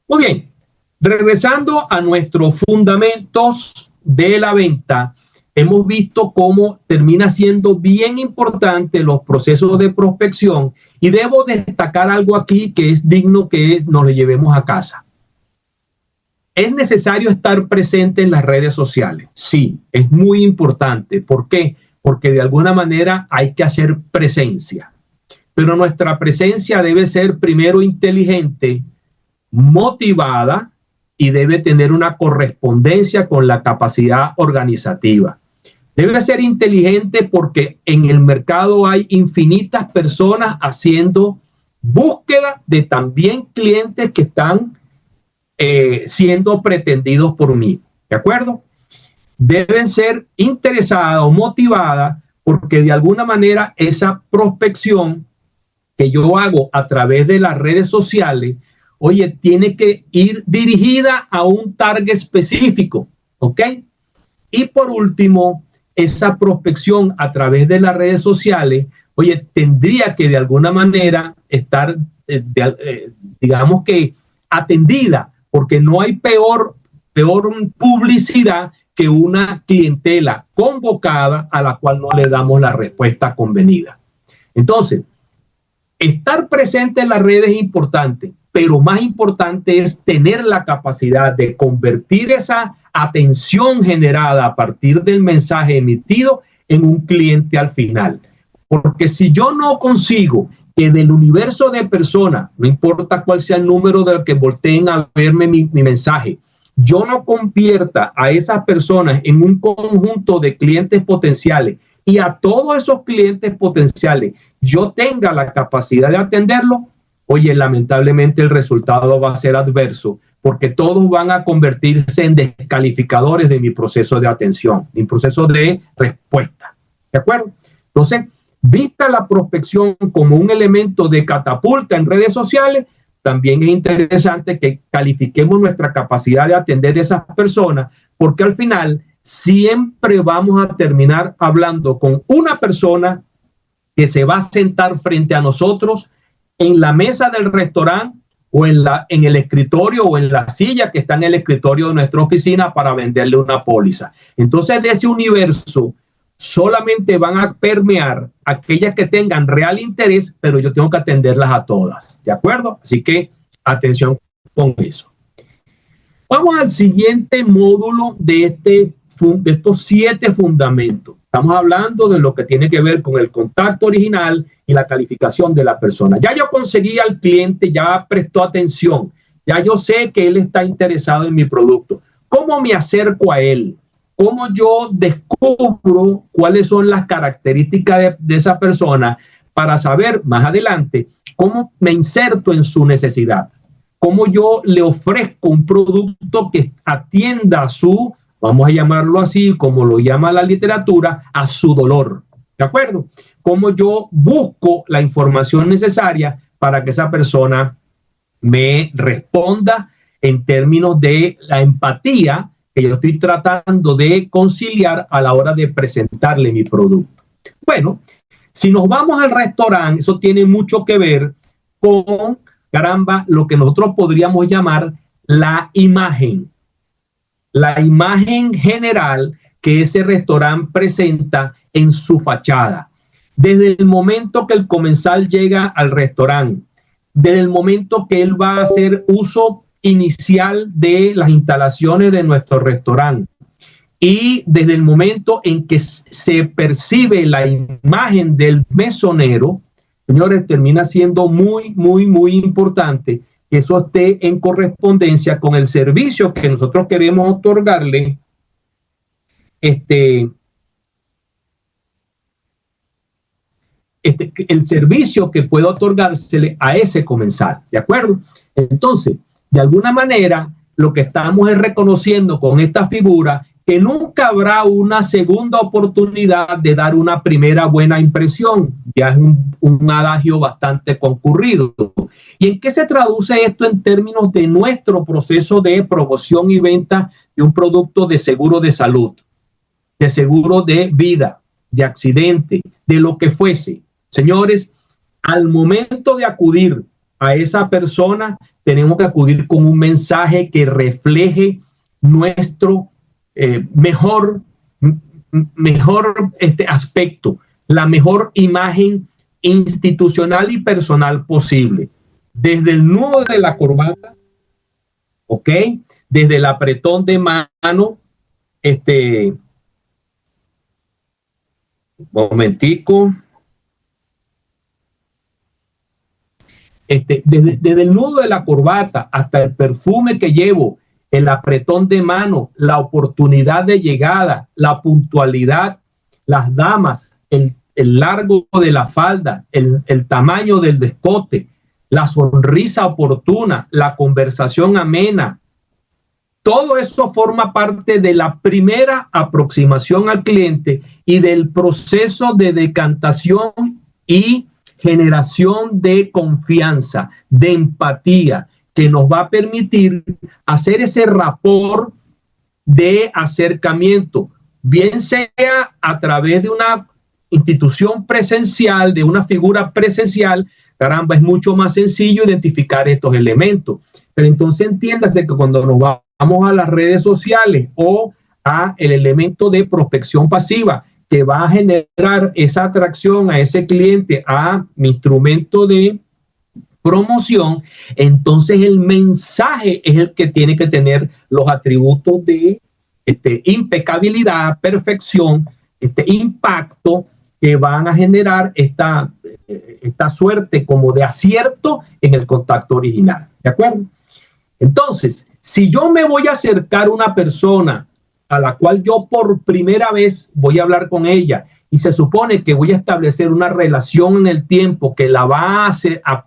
Muy bien, regresando a nuestros fundamentos de la venta, hemos visto cómo termina siendo bien importante los procesos de prospección y debo destacar algo aquí que es digno que nos lo llevemos a casa. ¿Es necesario estar presente en las redes sociales? Sí, es muy importante. ¿Por qué? Porque de alguna manera hay que hacer presencia. Pero nuestra presencia debe ser primero inteligente, motivada y debe tener una correspondencia con la capacidad organizativa. Debe ser inteligente porque en el mercado hay infinitas personas haciendo búsqueda de también clientes que están siendo pretendidos por mí. ¿De acuerdo? Deben ser interesadas o motivadas porque de alguna manera esa prospección que yo hago a través de las redes sociales, oye, tiene que ir dirigida a un target específico, ¿ok? Y por último, esa prospección a través de las redes sociales, oye, tendría que de alguna manera estar, digamos que, atendida, porque no hay peor publicidad que una clientela convocada a la cual no le damos la respuesta convenida. Entonces, estar presente en las redes es importante, pero más importante es tener la capacidad de convertir esa atención generada a partir del mensaje emitido en un cliente al final. Porque si yo no consigo que del universo de personas, no importa cuál sea el número de los que volteen a verme mi mensaje, yo no convierta a esas personas en un conjunto de clientes potenciales y a todos esos clientes potenciales yo tenga la capacidad de atenderlo, oye, lamentablemente el resultado va a ser adverso porque todos van a convertirse en descalificadores de mi proceso de atención, mi proceso de respuesta. ¿De acuerdo? Entonces, vista la prospección como un elemento de catapulta en redes sociales, también es interesante que califiquemos nuestra capacidad de atender a esas personas, porque al final siempre vamos a terminar hablando con una persona que se va a sentar frente a nosotros en la mesa del restaurante o en el escritorio o en la silla que está en el escritorio de nuestra oficina para venderle una póliza. Entonces, de ese universo solamente van a permear aquellas que tengan real interés, pero yo tengo que atenderlas a todas, ¿de acuerdo? Así que atención con eso. Vamos al siguiente módulo de estos 7 fundamentos. Estamos hablando de lo que tiene que ver con el contacto original y la calificación de la persona. Ya yo conseguí al cliente, ya prestó atención, ya yo sé que él está interesado en mi producto. ¿Cómo me acerco a él? ¿Cómo yo descubro cuáles son las características de esa persona para saber más adelante cómo me inserto en su necesidad? ¿Cómo yo le ofrezco un producto que atienda a su, vamos a llamarlo así, como lo llama la literatura, a su dolor? ¿De acuerdo? ¿Cómo yo busco la información necesaria para que esa persona me responda en términos de la empatía que yo estoy tratando de conciliar a la hora de presentarle mi producto? Bueno, si nos vamos al restaurante, eso tiene mucho que ver con, caramba, lo que nosotros podríamos llamar la imagen general que ese restaurante presenta en su fachada. Desde el momento que el comensal llega al restaurante, desde el momento que él va a hacer uso inicial de las instalaciones de nuestro restaurante. Y desde el momento en que se percibe la imagen del mesonero, señores, termina siendo muy, muy, muy importante que eso esté en correspondencia con el servicio que nosotros queremos otorgarle, el servicio que pueda otorgársele a ese comensal, ¿de acuerdo? Entonces, de alguna manera, lo que estamos es reconociendo con esta figura que nunca habrá una segunda oportunidad de dar una primera buena impresión. Ya es un adagio bastante concurrido. ¿Y en qué se traduce esto en términos de nuestro proceso de promoción y venta de un producto de seguro de salud, de seguro de vida, de accidente, de lo que fuese? Señores, al momento de acudir a esa persona, tenemos que acudir con un mensaje que refleje nuestro mejor aspecto, la mejor imagen institucional y personal posible. Desde el nudo de la corbata, ¿ok? Desde el apretón de mano, momentico. Desde el nudo de la corbata hasta el perfume que llevo, el apretón de mano, la oportunidad de llegada, la puntualidad, las damas, el largo de la falda, el tamaño del descote, la sonrisa oportuna, la conversación amena. Todo eso forma parte de la primera aproximación al cliente y del proceso de decantación y generación de confianza, de empatía, que nos va a permitir hacer ese rapport de acercamiento, bien sea a través de una institución presencial, de una figura presencial. Caramba, es mucho más sencillo identificar estos elementos. Pero entonces entiéndase que cuando nos vamos a las redes sociales o a el elemento de prospección pasiva, que va a generar esa atracción a ese cliente, a mi instrumento de promoción, entonces el mensaje es el que tiene que tener los atributos de impecabilidad, perfección, impacto, que van a generar esta suerte como de acierto en el contacto original, ¿de acuerdo? Entonces, si yo me voy a acercar a una persona a la cual yo por primera vez voy a hablar con ella y se supone que voy a establecer una relación en el tiempo que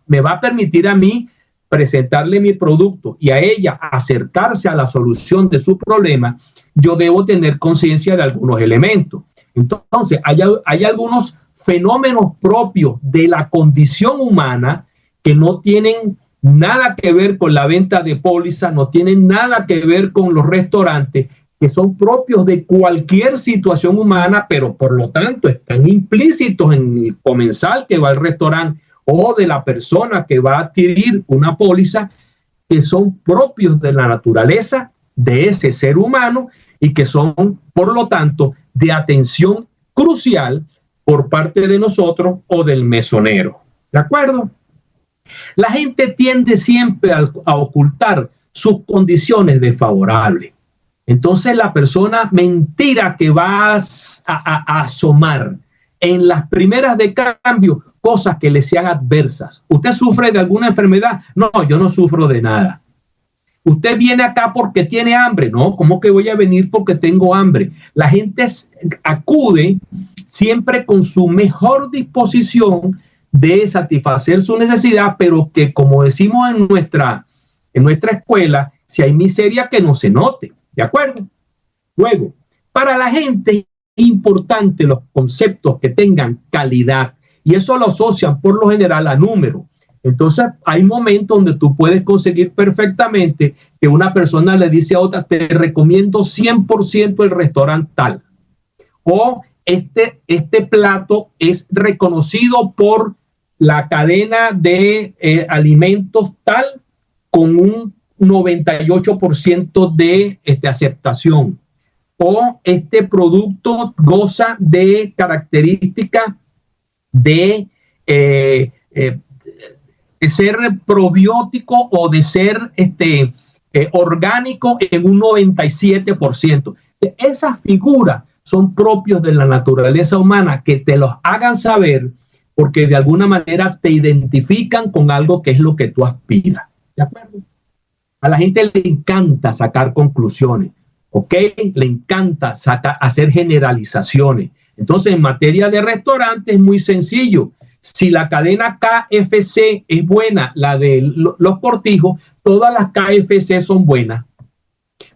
me va a permitir a mí presentarle mi producto y a ella acercarse a la solución de su problema, yo debo tener conciencia de algunos elementos. Entonces, hay algunos fenómenos propios de la condición humana que no tienen nada que ver con la venta de póliza, no tienen nada que ver con los restaurantes, que son propios de cualquier situación humana, pero por lo tanto están implícitos en el comensal que va al restaurante o de la persona que va a adquirir una póliza, que son propios de la naturaleza de ese ser humano y que son, por lo tanto, de atención crucial por parte de nosotros o del mesonero. ¿De acuerdo? La gente tiende siempre a ocultar sus condiciones desfavorables. Entonces la persona mentira que va a asomar en las primeras de cambio cosas que le sean adversas. ¿Usted sufre de alguna enfermedad? No, yo no sufro de nada. ¿Usted viene acá porque tiene hambre? No, ¿cómo que voy a venir porque tengo hambre? La gente acude siempre con su mejor disposición de satisfacer su necesidad, pero que, como decimos en nuestra escuela, si hay miseria, que no se note. ¿De acuerdo? Luego, para la gente es importante los conceptos que tengan calidad y eso lo asocian por lo general a números. Entonces, hay momentos donde tú puedes conseguir perfectamente que una persona le dice a otra, te recomiendo 100% el restaurante tal. O este plato es reconocido por la cadena de alimentos tal con un 98% de aceptación, o este producto goza de características de ser probiótico o de ser orgánico en un 97%. Esas figuras son propios de la naturaleza humana, que te los hagan saber porque de alguna manera te identifican con algo que es lo que tú aspiras. ¿De acuerdo? A la gente le encanta sacar conclusiones, ¿ok? Le encanta hacer generalizaciones. Entonces, en materia de restaurantes es muy sencillo. Si la cadena KFC es buena, la de los Cortijos, todas las KFC son buenas.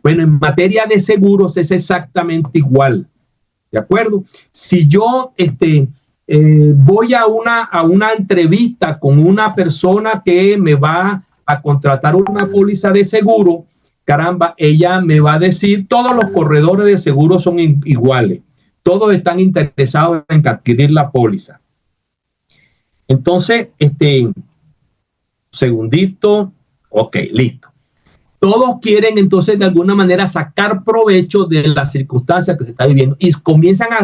Bueno, en materia de seguros es exactamente igual. ¿De acuerdo? Si yo voy a una entrevista con una persona que me va a contratar una póliza de seguro, caramba, ella me va a decir, todos los corredores de seguro son iguales. Todos están interesados en adquirir la póliza. Entonces, segundito, ok, listo. Todos quieren entonces de alguna manera sacar provecho de las circunstancias que se está viviendo y comienzan a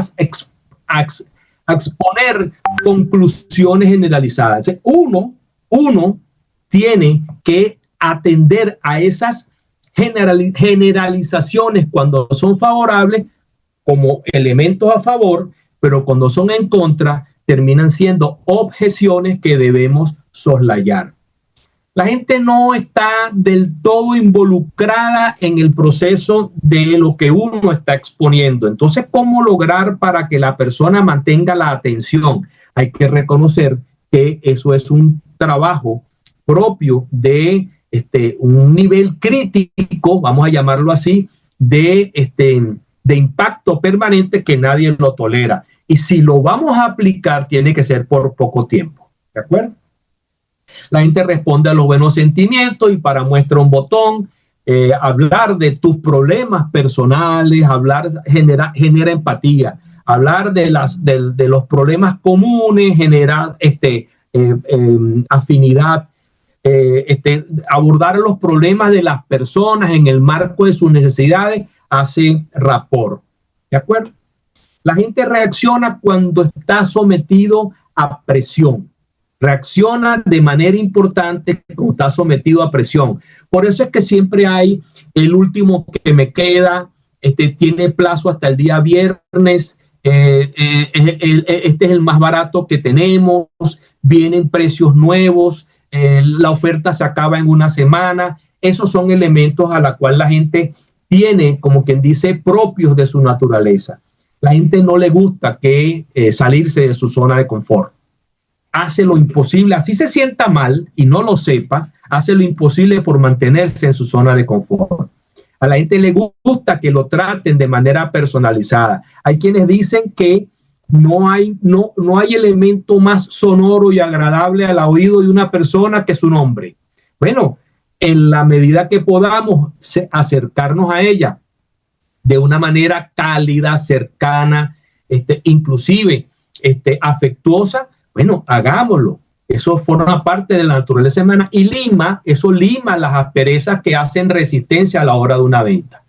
exponer conclusiones generalizadas. Entonces, uno tiene que atender a esas generalizaciones cuando son favorables como elementos a favor, pero cuando son en contra terminan siendo objeciones que debemos soslayar. La gente no está del todo involucrada en el proceso de lo que uno está exponiendo. Entonces, ¿cómo lograr para que la persona mantenga la atención? Hay que reconocer que eso es un trabajo propio de un nivel crítico, vamos a llamarlo así, de impacto permanente que nadie lo tolera. Y si lo vamos a aplicar, tiene que ser por poco tiempo. ¿De acuerdo? La gente responde a los buenos sentimientos y para muestra un botón, hablar de tus problemas personales, genera empatía, hablar de los problemas comunes, genera afinidad, abordar los problemas de las personas en el marco de sus necesidades, hace rapport. ¿De acuerdo? La gente reacciona cuando está sometido a presión. Reacciona de manera importante cuando está sometido a presión. Por eso es que siempre hay el último que me queda, tiene plazo hasta el día viernes, este es el más barato que tenemos, vienen precios nuevos, la oferta se acaba en una semana. Esos son elementos a la cual la gente tiene, como quien dice, propios de su naturaleza. La gente no le gusta salirse de su zona de confort. Hace lo imposible, así se sienta mal y no lo sepa, hace lo imposible por mantenerse en su zona de confort. A la gente le gusta que lo traten de manera personalizada. Hay quienes dicen que no hay elemento más sonoro y agradable al oído de una persona que su nombre. Bueno, en la medida que podamos acercarnos a ella de una manera cálida, cercana, inclusive afectuosa, bueno, hagámoslo. Eso forma parte de la naturaleza humana y lima las asperezas que hacen resistencia a la hora de una venta.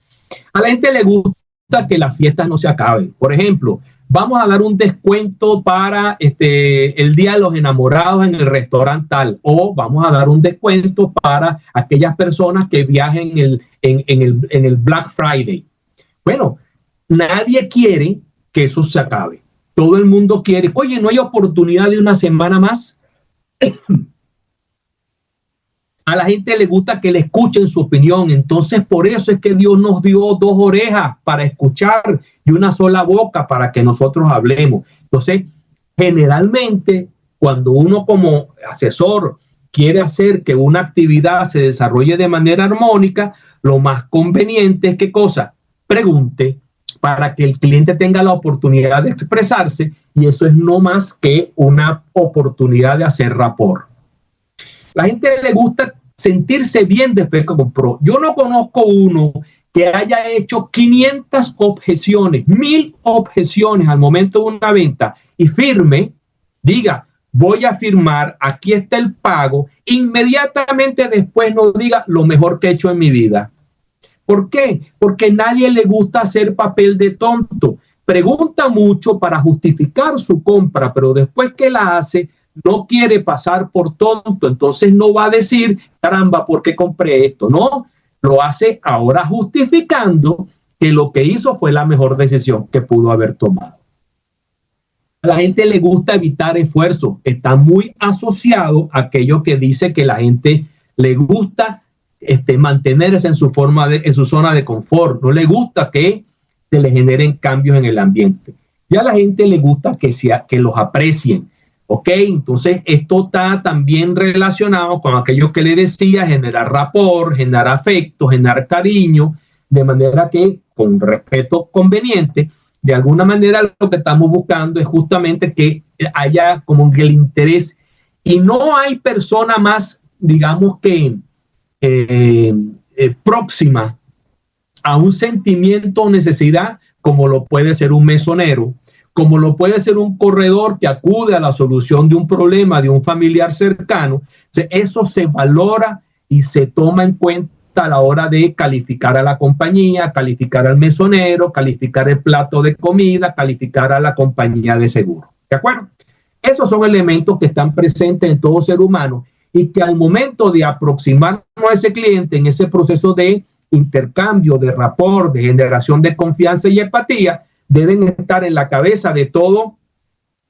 A la gente le gusta que las fiestas no se acaben. Por ejemplo, vamos a dar un descuento para el Día de los Enamorados en el restaurante tal, o vamos a dar un descuento para aquellas personas que viajen en el Black Friday. Bueno, nadie quiere que eso se acabe. Todo el mundo quiere, oye, ¿no hay oportunidad de una semana más? A la gente le gusta que le escuchen su opinión. Entonces, por eso es que Dios nos dio dos orejas para escuchar y una sola boca para que nosotros hablemos. Entonces, generalmente, cuando uno como asesor quiere hacer que una actividad se desarrolle de manera armónica, lo más conveniente es ¿qué cosa? Pregunte, para que el cliente tenga la oportunidad de expresarse, y eso es no más que una oportunidad de hacer rapport. La gente le gusta sentirse bien después que compró. Yo no conozco uno que haya hecho 500 objeciones, 1000 objeciones al momento de una venta y firme, diga, voy a firmar, aquí está el pago, inmediatamente después no diga lo mejor que he hecho en mi vida. ¿Por qué? Porque nadie le gusta hacer papel de tonto. Pregunta mucho para justificar su compra, pero después que la hace, no quiere pasar por tonto. Entonces no va a decir, caramba, ¿por qué compré esto? No, Lo hace ahora justificando que lo que hizo fue la mejor decisión que pudo haber tomado. A la gente le gusta evitar esfuerzos. Está muy asociado a aquello que dice que la gente le gusta mantenerse en su en su zona de confort. No le gusta que se le generen cambios en el ambiente. Y a la gente le gusta que los aprecien. ¿Ok? Entonces, esto está también relacionado con aquello que le decía, generar rapport, generar afecto, generar cariño, de manera que, con respeto conveniente, de alguna manera lo que estamos buscando es justamente que haya como el interés, y no hay persona más, digamos que próxima a un sentimiento o necesidad como lo puede ser un mesonero, como lo puede ser un corredor que acude a la solución de un problema de un familiar cercano. Eso se valora y se toma en cuenta a la hora de calificar a la compañía, calificar al mesonero, calificar el plato de comida, calificar a la compañía de seguro. ¿De acuerdo? Esos son elementos que están presentes en todo ser humano y que al momento de aproximarnos a ese cliente en ese proceso de intercambio, de rapport, de generación de confianza y empatía, deben estar en la cabeza de todo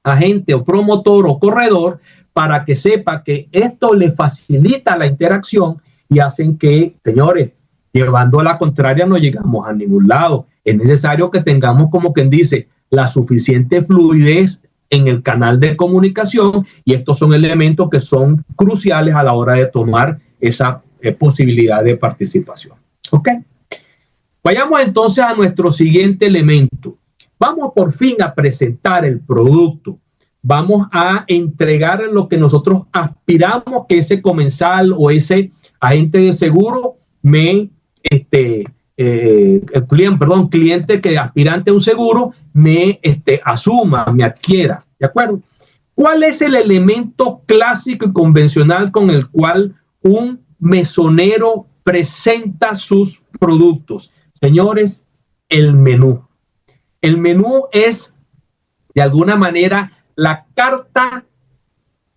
agente o promotor o corredor para que sepa que esto le facilita la interacción y hacen que, señores, llevando a la contraria no llegamos a ningún lado. Es necesario que tengamos, como quien dice, la suficiente fluidez en el canal de comunicación, y estos son elementos que son cruciales a la hora de tomar esa posibilidad de participación. ¿Ok? Vayamos entonces a nuestro siguiente elemento. Vamos por fin a presentar el producto. Vamos a entregar lo que nosotros aspiramos que ese comensal o ese agente de seguro cliente que aspirante a un seguro me asuma, me adquiera. ¿De acuerdo? ¿Cuál es el elemento clásico y convencional con el cual un mesonero presenta sus productos? Señores, el menú. El menú es, de alguna manera, la carta,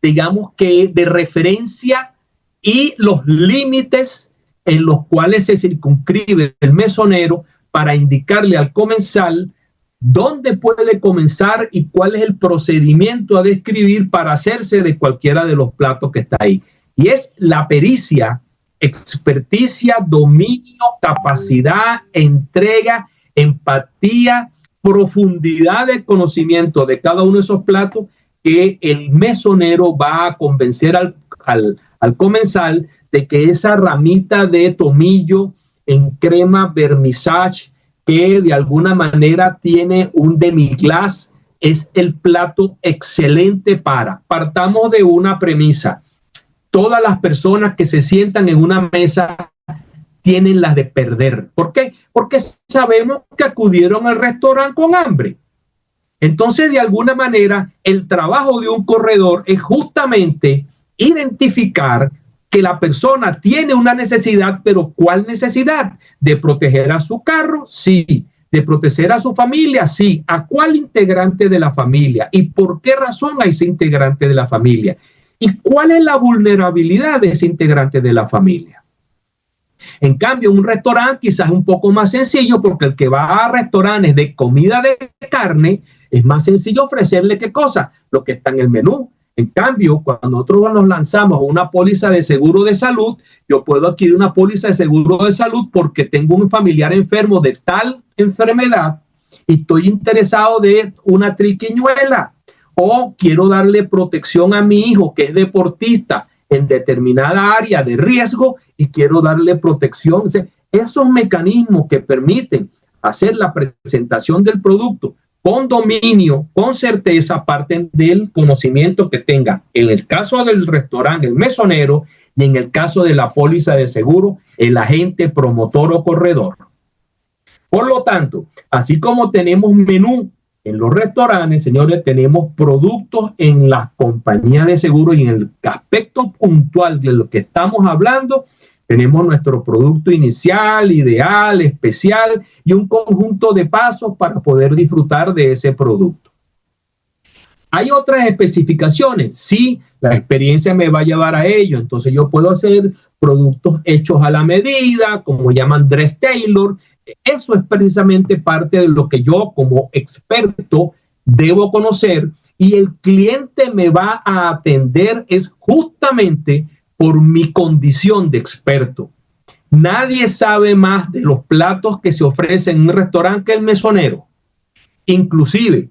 digamos que de referencia y los límites en los cuales se circunscribe el mesonero para indicarle al comensal dónde puede comenzar y cuál es el procedimiento a describir para hacerse de cualquiera de los platos que está ahí. Y es la pericia, experticia, dominio, capacidad, entrega, empatía, profundidad de conocimiento de cada uno de esos platos que el mesonero va a convencer al comensal de que esa ramita de tomillo en crema vernissage que de alguna manera tiene un demi-glace es el plato excelente para. Partamos de una premisa. Todas las personas que se sientan en una mesa tienen las de perder. ¿Por qué? Porque sabemos que acudieron al restaurante con hambre. Entonces, de alguna manera, el trabajo de un corredor es justamente identificar que la persona tiene una necesidad, pero ¿cuál necesidad? ¿De proteger a su carro? Sí. ¿De proteger a su familia? Sí. ¿A cuál integrante de la familia? ¿Y por qué razón a ese integrante de la familia? ¿Y cuál es la vulnerabilidad de ese integrante de la familia? En cambio, un restaurante quizás es un poco más sencillo, porque el que va a restaurantes de comida de carne es más sencillo ofrecerle ¿qué cosa? Lo que está en el menú. En cambio, cuando nosotros nos lanzamos a una póliza de seguro de salud, yo puedo adquirir una póliza de seguro de salud porque tengo un familiar enfermo de tal enfermedad y estoy interesado de una triquiñuela, o quiero darle protección a mi hijo que es deportista en determinada área de riesgo y quiero darle protección. O sea, esos mecanismos que permiten hacer la presentación del producto con dominio, con certeza, parten del conocimiento que tenga, en el caso del restaurante, el mesonero, y en el caso de la póliza de seguro, el agente promotor o corredor. Por lo tanto, así como tenemos menú en los restaurantes, señores, tenemos productos en las compañías de seguro, y en el aspecto puntual de lo que estamos hablando, tenemos nuestro producto inicial, ideal, especial y un conjunto de pasos para poder disfrutar de ese producto. Hay otras especificaciones. Sí, la experiencia me va a llevar a ello. Entonces yo puedo hacer productos hechos a la medida, como llaman dress tailor. Eso es precisamente parte de lo que yo como experto debo conocer, y el cliente me va a atender es justamente por mi condición de experto. Nadie sabe más de los platos que se ofrecen en un restaurante que el mesonero. Inclusive,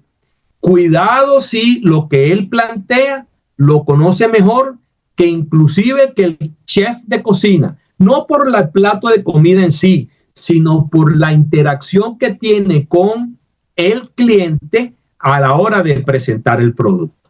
cuidado si lo que él plantea lo conoce mejor que inclusive que el chef de cocina. No por el plato de comida en sí, sino por la interacción que tiene con el cliente a la hora de presentar el producto.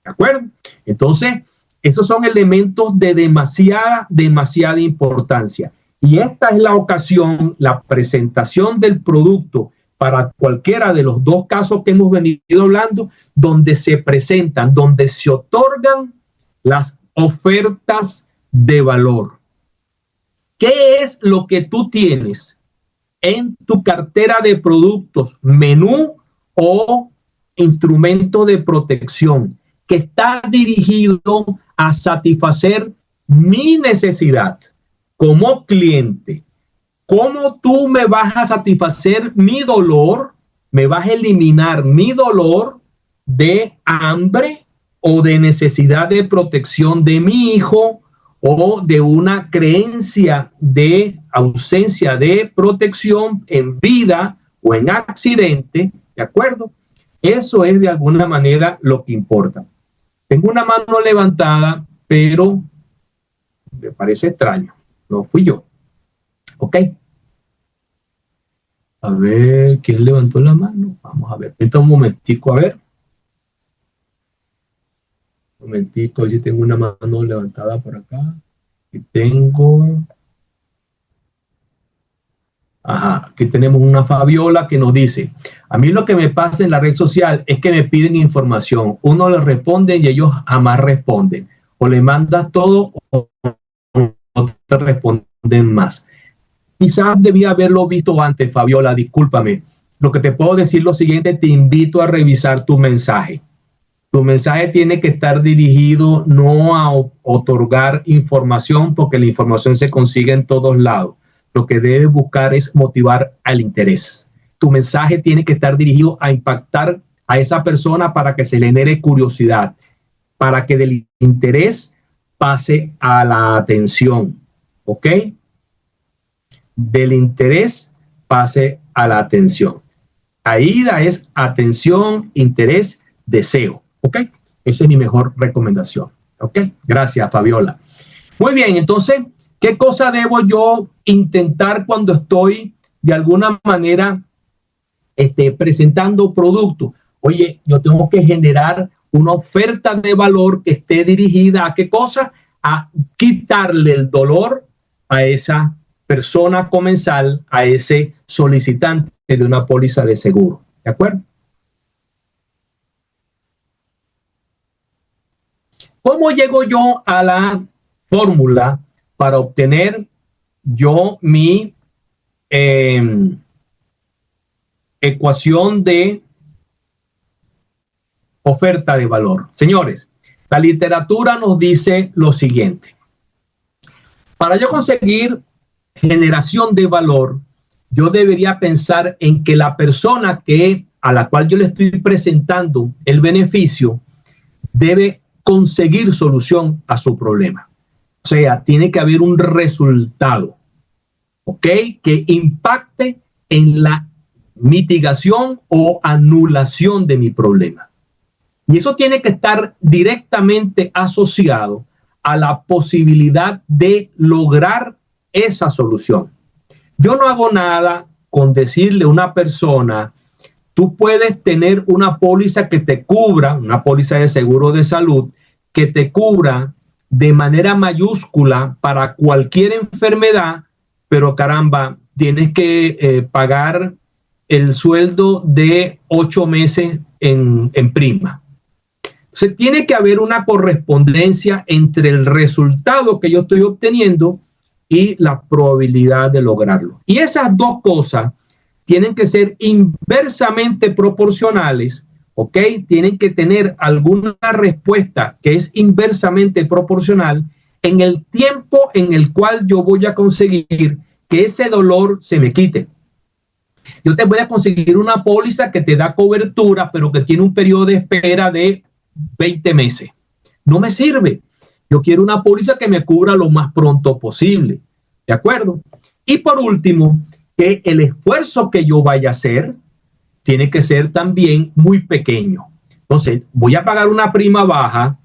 ¿De acuerdo? Entonces, esos son elementos de demasiada importancia. Y esta es la ocasión, la presentación del producto para cualquiera de los dos casos que hemos venido hablando, donde se presentan, donde se otorgan las ofertas de valor. ¿Qué es lo que tú tienes en tu cartera de productos, menú o instrumento de protección, que está dirigido a satisfacer mi necesidad como cliente? ¿Cómo tú me vas a satisfacer mi dolor? ¿Me vas a eliminar mi dolor de hambre o de necesidad de protección de mi hijo o de una creencia de ausencia de protección en vida o en accidente? ¿De acuerdo? Eso es de alguna manera lo que importa. Tengo una mano levantada, pero me parece extraño. No fui yo. ¿Ok? A ver, ¿quién levantó la mano? Vamos a ver. Espera un momentico, a ver. Un momentito, a ver si tengo una mano levantada por acá. Y tengo... Ajá, aquí tenemos una Fabiola que nos dice: a mí lo que me pasa en la red social es que me piden información. Uno le responde y ellos jamás responden. O le mandas todo o no te responden más. Quizás debía haberlo visto antes, Fabiola, discúlpame. Lo que te puedo decir es lo siguiente: te invito a revisar tu mensaje. Tu mensaje tiene que estar dirigido no a otorgar información, porque la información se consigue en todos lados. Lo que debes buscar es motivar al interés. Tu mensaje tiene que estar dirigido a impactar a esa persona para que se le genere curiosidad, para que del interés pase a la atención. ¿Ok? Del interés pase a la atención. AIDA es atención, interés, deseo. ¿Ok? Esa es mi mejor recomendación. ¿Ok? Gracias, Fabiola. Muy bien, entonces, ¿qué cosa debo yo intentar cuando estoy de alguna manera presentando productos? Oye, yo tengo que generar una oferta de valor que esté dirigida a qué cosa? A quitarle el dolor a esa persona comensal, a ese solicitante de una póliza de seguro. ¿De acuerdo? ¿Cómo llego yo a la fórmula para obtener yo mi ecuación de oferta de valor? Señores, la literatura nos dice lo siguiente: para yo conseguir generación de valor, yo debería pensar en que la persona a la cual yo le estoy presentando el beneficio debe conseguir solución a su problema. O sea, tiene que haber un resultado, ¿ok?, que impacte en la mitigación o anulación de mi problema. Y eso tiene que estar directamente asociado a la posibilidad de lograr esa solución. Yo no hago nada con decirle a una persona: tú puedes tener una póliza que te cubra, una póliza de seguro de salud, que te cubra de manera mayúscula para cualquier enfermedad, pero caramba, tienes que pagar el sueldo de 8 meses en prima. Se tiene que haber una correspondencia entre el resultado que yo estoy obteniendo y la probabilidad de lograrlo. Y esas dos cosas tienen que ser inversamente proporcionales ¿ok? Tienen que tener alguna respuesta que es inversamente proporcional en el tiempo en el cual yo voy a conseguir que ese dolor se me quite. Yo te voy a conseguir una póliza que te da cobertura, pero que tiene un periodo de espera de 20 meses. No me sirve. Yo quiero una póliza que me cubra lo más pronto posible. ¿De acuerdo? Y por último, que el esfuerzo que yo vaya a hacer tiene que ser también muy pequeño. Entonces, voy a pagar una prima baja,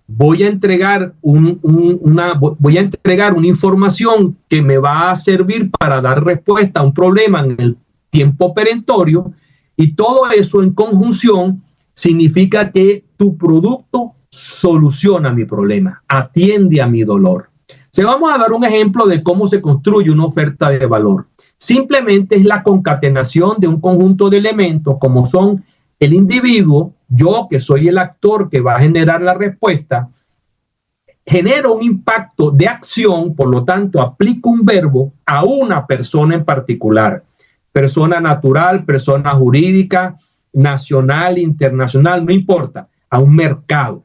voy a entregar voy a entregar una información que me va a servir para dar respuesta a un problema en el tiempo perentorio, y todo eso en conjunción significa que tu producto soluciona mi problema, atiende a mi dolor. Se vamos a dar un ejemplo de cómo se construye una oferta de valor. Simplemente es la concatenación de un conjunto de elementos como son el individuo, yo que soy el actor que va a generar la respuesta, genero un impacto de acción, por lo tanto aplico un verbo a una persona en particular, persona natural, persona jurídica, nacional, internacional, no importa, a un mercado,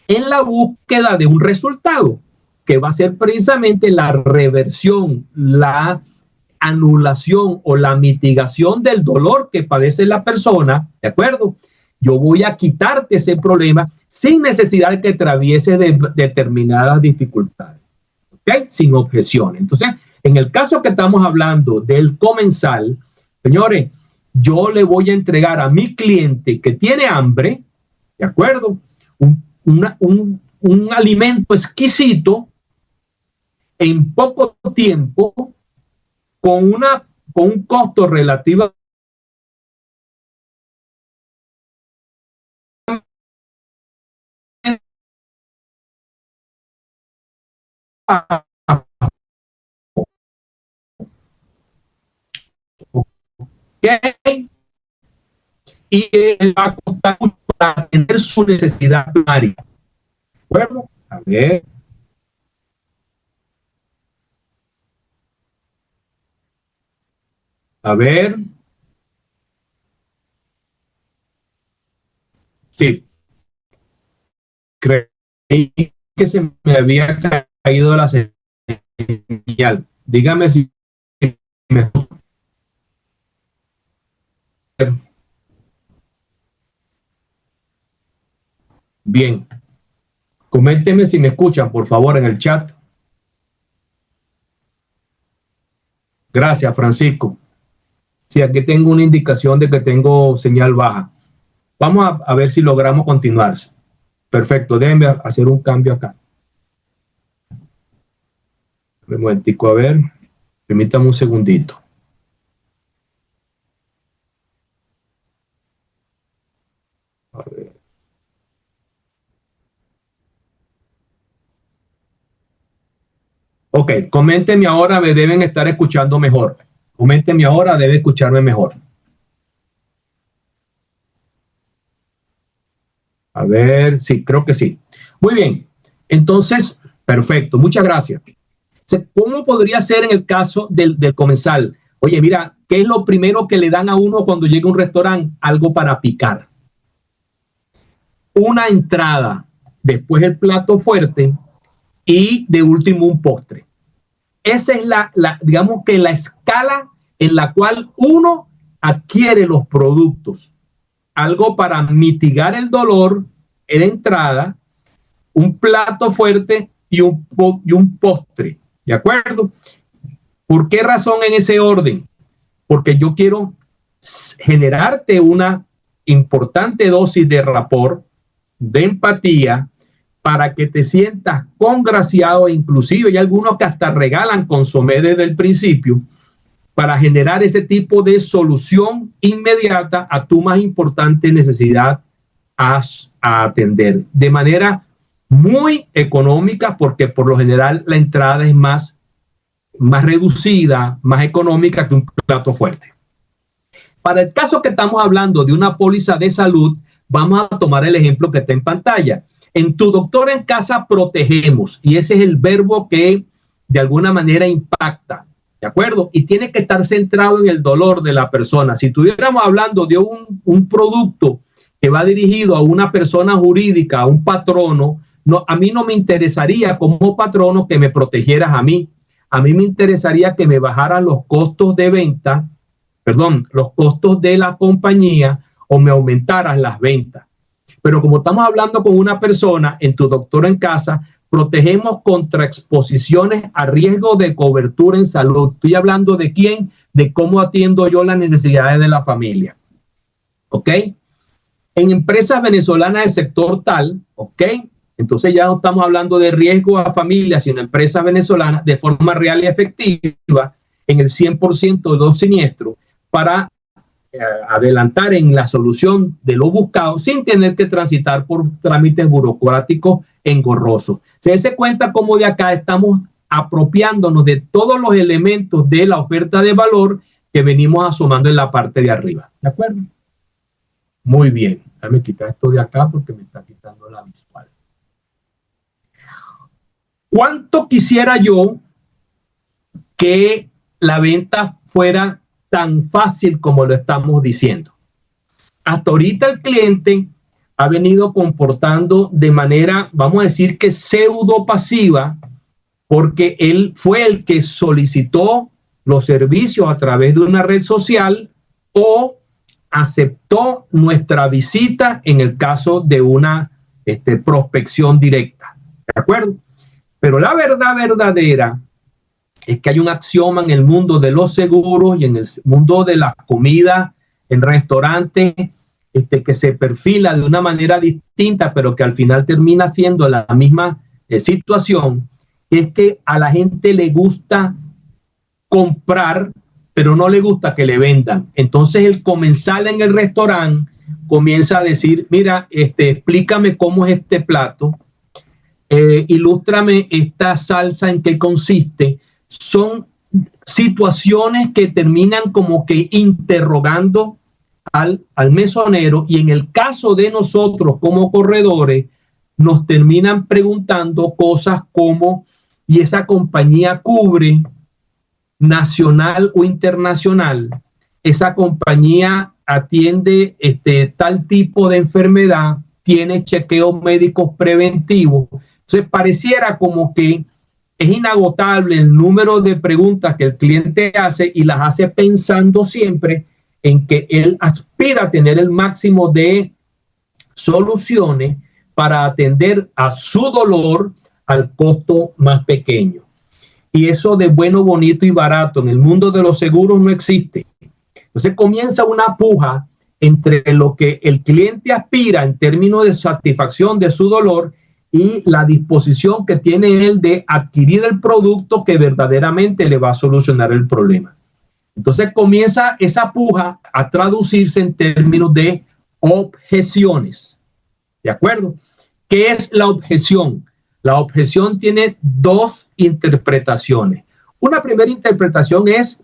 en la búsqueda de un resultado que va a ser precisamente la reversión, la anulación o la mitigación del dolor que padece la persona, ¿de acuerdo? Yo voy a quitarte ese problema sin necesidad de que atravieses de determinadas dificultades, ¿ok? Sin objeción. Entonces, en el caso que estamos hablando del comensal, señores, yo le voy a entregar a mi cliente que tiene hambre, ¿de acuerdo? Un alimento exquisito en poco tiempo, con un costo relativo ¿okay? Y va a costar mucho para atender su necesidad primaria. ¿De acuerdo? A ver. A ver. Sí. Creí que se me había caído la señal. Dígame si me... Bien. Coméntenme si me escuchan, por favor, en el chat. Gracias, Francisco. Sí, aquí tengo una indicación de que tengo señal baja. Vamos a ver si logramos continuar. Perfecto, déjenme hacer un cambio acá. Un momentico, a ver. Permítame un segundito. A ver. Ok, coméntenme ahora, me deben estar escuchando mejor. Coméntenme ahora, debe escucharme mejor. A ver, sí, creo que sí. Muy bien, entonces, perfecto, muchas gracias. ¿Cómo podría ser en el caso del comensal? Oye, mira, ¿qué es lo primero que le dan a uno cuando llega a un restaurante? Algo para picar. Una entrada, después el plato fuerte y de último un postre. Esa es digamos que la escala en la cual uno adquiere los productos. Algo para mitigar el dolor de entrada, un plato fuerte y un postre. ¿De acuerdo? ¿Por qué razón en ese orden? Porque yo quiero generarte una importante dosis de rapport, de empatía, para que te sientas congraciado. Inclusive hay algunos que hasta regalan consomé desde el principio para generar ese tipo de solución inmediata a tu más importante necesidad a atender de manera muy económica, porque por lo general la entrada es más reducida, más económica que un plato fuerte. Para el caso que estamos hablando de una póliza de salud, vamos a tomar el ejemplo que está en pantalla. En Tu Doctor en Casa protegemos, y ese es el verbo que de alguna manera impacta, ¿de acuerdo? Y tiene que estar centrado en el dolor de la persona. Si estuviéramos hablando de un producto que va dirigido a una persona jurídica, a un patrono, no, a mí no me interesaría como patrono que me protegieras a mí. A mí me interesaría que me bajaran los costos de venta, perdón, los costos de la compañía o me aumentaras las ventas. Pero como estamos hablando con una persona en Tu Doctor en Casa, protegemos contra exposiciones a riesgo de cobertura en salud. Estoy hablando de quién, de cómo atiendo yo las necesidades de la familia. ¿Ok? En empresas venezolanas del sector tal, ¿ok? Entonces ya no estamos hablando de riesgo a familias, sino empresas venezolanas de forma real y efectiva en el 100% de los siniestros para adelantar en la solución de lo buscado sin tener que transitar por trámites burocráticos engorrosos. Se den cuenta cómo de acá estamos apropiándonos de todos los elementos de la oferta de valor que venimos asomando en la parte de arriba. ¿De acuerdo? Muy bien. Déjame quitar esto de acá porque me está quitando la visual. ¿Cuánto quisiera yo que la venta fuera tan fácil como lo estamos diciendo? Hasta ahorita el cliente ha venido comportando de manera, vamos a decir que pseudo pasiva, porque él fue el que solicitó los servicios a través de una red social o aceptó nuestra visita en el caso de una prospección directa. ¿De acuerdo? Pero la verdad verdadera es que hay un axioma en el mundo de los seguros y en el mundo de la comida en restaurantes que se perfila de una manera distinta, pero que al final termina siendo la misma situación, es que a la gente le gusta comprar, pero no le gusta que le vendan. Entonces el comensal en el restaurante comienza a decir, mira, explícame cómo es este plato, ilústrame esta salsa, en qué consiste. Son situaciones que terminan como que interrogando al mesonero, y en el caso de nosotros como corredores nos terminan preguntando cosas como, ¿y esa compañía cubre nacional o internacional? ¿Esa compañía atiende tal tipo de enfermedad? ¿Tiene chequeos médicos preventivos? Entonces pareciera como que es inagotable el número de preguntas que el cliente hace, y las hace pensando siempre en que él aspira a tener el máximo de soluciones para atender a su dolor al costo más pequeño. Y eso de bueno, bonito y barato en el mundo de los seguros no existe. Entonces comienza una puja entre lo que el cliente aspira en términos de satisfacción de su dolor y la disposición que tiene él de adquirir el producto que verdaderamente le va a solucionar el problema. Entonces comienza esa puja a traducirse en términos de objeciones. ¿De acuerdo? ¿Qué es la objeción? La objeción tiene dos interpretaciones. Una primera interpretación es,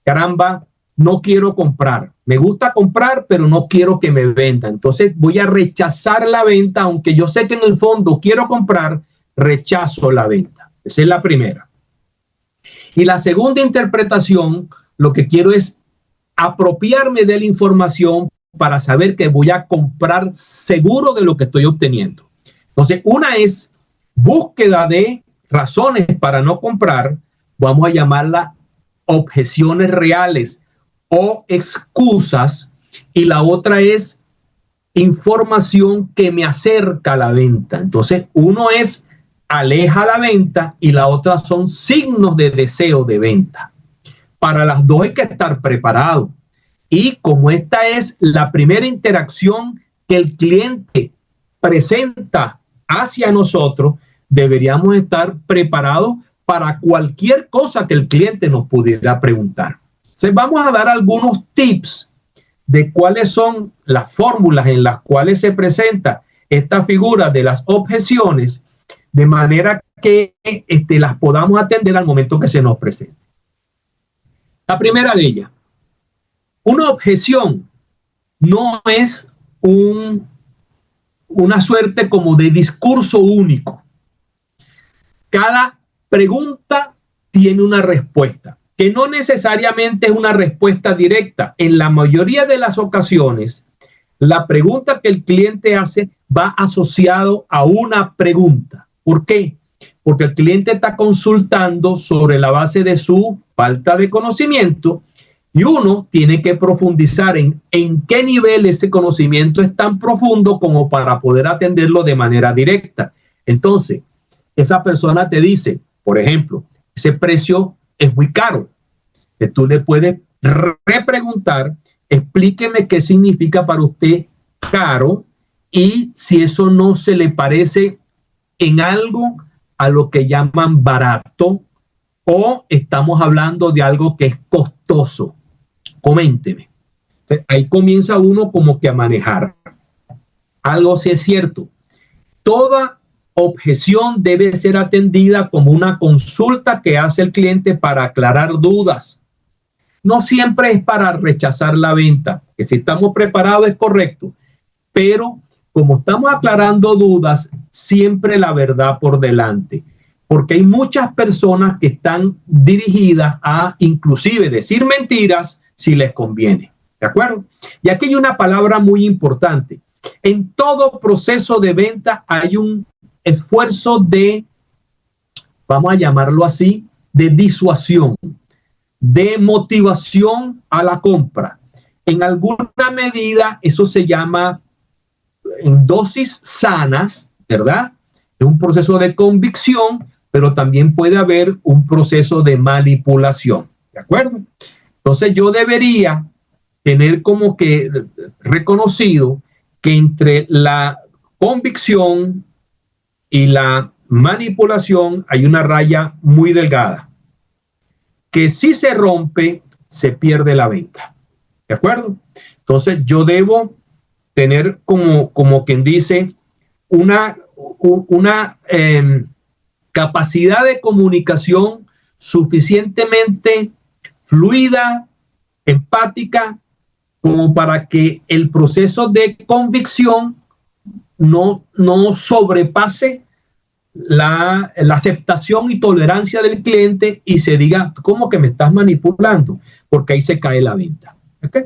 caramba, no quiero comprar. Me gusta comprar, pero no quiero que me vendan. Entonces voy a rechazar la venta, aunque yo sé que en el fondo quiero comprar, rechazo la venta. Esa es la primera. Y la segunda interpretación, lo que quiero es apropiarme de la información para saber que voy a comprar seguro de lo que estoy obteniendo. Entonces, una es búsqueda de razones para no comprar, vamos a llamarla objeciones reales o excusas, y la otra es información que me acerca a la venta. Entonces, uno es aleja la venta y la otra son signos de deseo de venta. Para las dos hay que estar preparado. Y como esta es la primera interacción que el cliente presenta hacia nosotros, deberíamos estar preparados para cualquier cosa que el cliente nos pudiera preguntar. Entonces, vamos a dar algunos tips de cuáles son las fórmulas en las cuales se presenta esta figura de las objeciones, de manera que las podamos atender al momento que se nos presente. La primera de ellas, una objeción no es una suerte como de discurso único. Cada pregunta tiene una respuesta, que no necesariamente es una respuesta directa. En la mayoría de las ocasiones, La pregunta que el cliente hace va asociado a una pregunta. ¿Por qué? Porque el cliente está consultando sobre la base de su falta de conocimiento y uno tiene que profundizar en qué nivel ese conocimiento es tan profundo como para poder atenderlo de manera directa. Entonces, esa persona te dice, por ejemplo, ese precio es muy caro. Que tú le puedes repreguntar, explíqueme qué significa para usted caro y si eso no se le parece en algo a lo que llaman barato o estamos hablando de algo que es costoso. Coménteme. Entonces, ahí comienza uno como que a manejar. Algo sí es cierto. Toda objeción debe ser atendida como una consulta que hace el cliente para aclarar dudas. No siempre es para rechazar la venta, que si estamos preparados es correcto, pero como estamos aclarando dudas, siempre la verdad por delante, porque hay muchas personas que están dirigidas a inclusive decir mentiras si les conviene, ¿de acuerdo? Y aquí hay una palabra muy importante. En todo proceso de venta hay un esfuerzo de, vamos a llamarlo así, de disuasión, de motivación a la compra. En alguna medida eso se llama en dosis sanas, ¿verdad? Es un proceso de convicción, pero también puede haber un proceso de manipulación, ¿de acuerdo? Entonces yo debería tener como que reconocido que entre la convicción y la manipulación hay una raya muy delgada, que si se rompe, se pierde la venta, ¿de acuerdo? Entonces yo debo tener como quien dice una capacidad de comunicación suficientemente fluida, empática, como para que el proceso de convicción no sobrepase la aceptación y tolerancia del cliente y se diga, ¿cómo que me estás manipulando? Porque ahí se cae la venta. ¿Okay?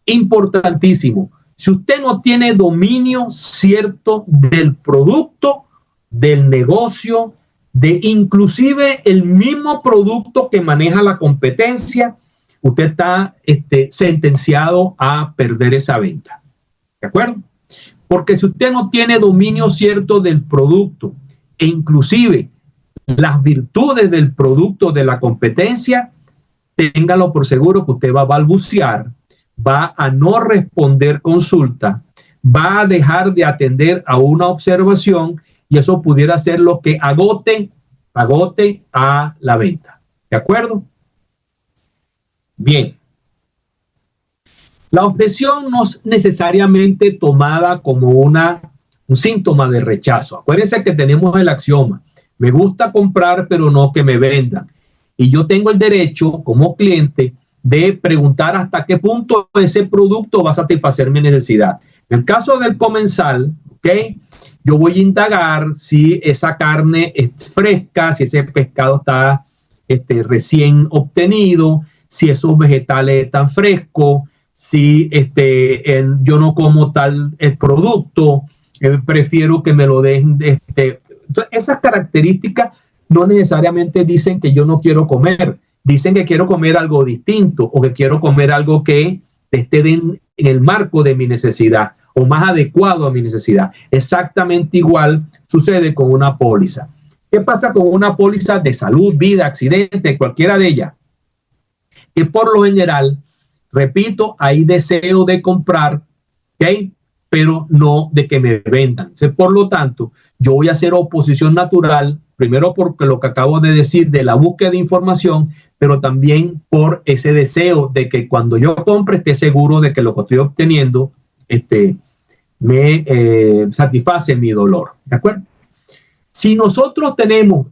Importantísimo. Si usted no tiene dominio cierto del producto, del negocio, de inclusive el mismo producto que maneja la competencia, usted está sentenciado a perder esa venta. ¿De acuerdo? Porque si usted no tiene dominio cierto del producto e inclusive las virtudes del producto de la competencia, téngalo por seguro que usted va a balbucear, va a no responder consulta, va a dejar de atender a una observación y eso pudiera ser lo que agote a la venta. ¿De acuerdo? Bien. La objeción no es necesariamente tomada como un síntoma de rechazo. Acuérdense que tenemos el axioma. Me gusta comprar, pero no que me vendan. Y yo tengo el derecho como cliente de preguntar hasta qué punto ese producto va a satisfacer mi necesidad. En el caso del comensal, ¿ok? Yo voy a indagar si esa carne es fresca, si ese pescado está recién obtenido, si esos vegetales están frescos, si yo no como tal el producto, prefiero que me lo dejen. Entonces, esas características no necesariamente dicen que yo no quiero comer, dicen que quiero comer algo distinto o que quiero comer algo que esté en el marco de mi necesidad o más adecuado a mi necesidad. Exactamente igual sucede con una póliza. ¿Qué pasa con una póliza de salud, vida, accidente, cualquiera de ellas? Que por lo general, repito, hay deseo de comprar, ¿ok? Pero no de que me vendan. Entonces, por lo tanto, yo voy a hacer oposición natural, primero porque lo que acabo de decir de la búsqueda de información, pero también por ese deseo de que cuando yo compre esté seguro de que lo que estoy obteniendo me satisface mi dolor. ¿De acuerdo? Si nosotros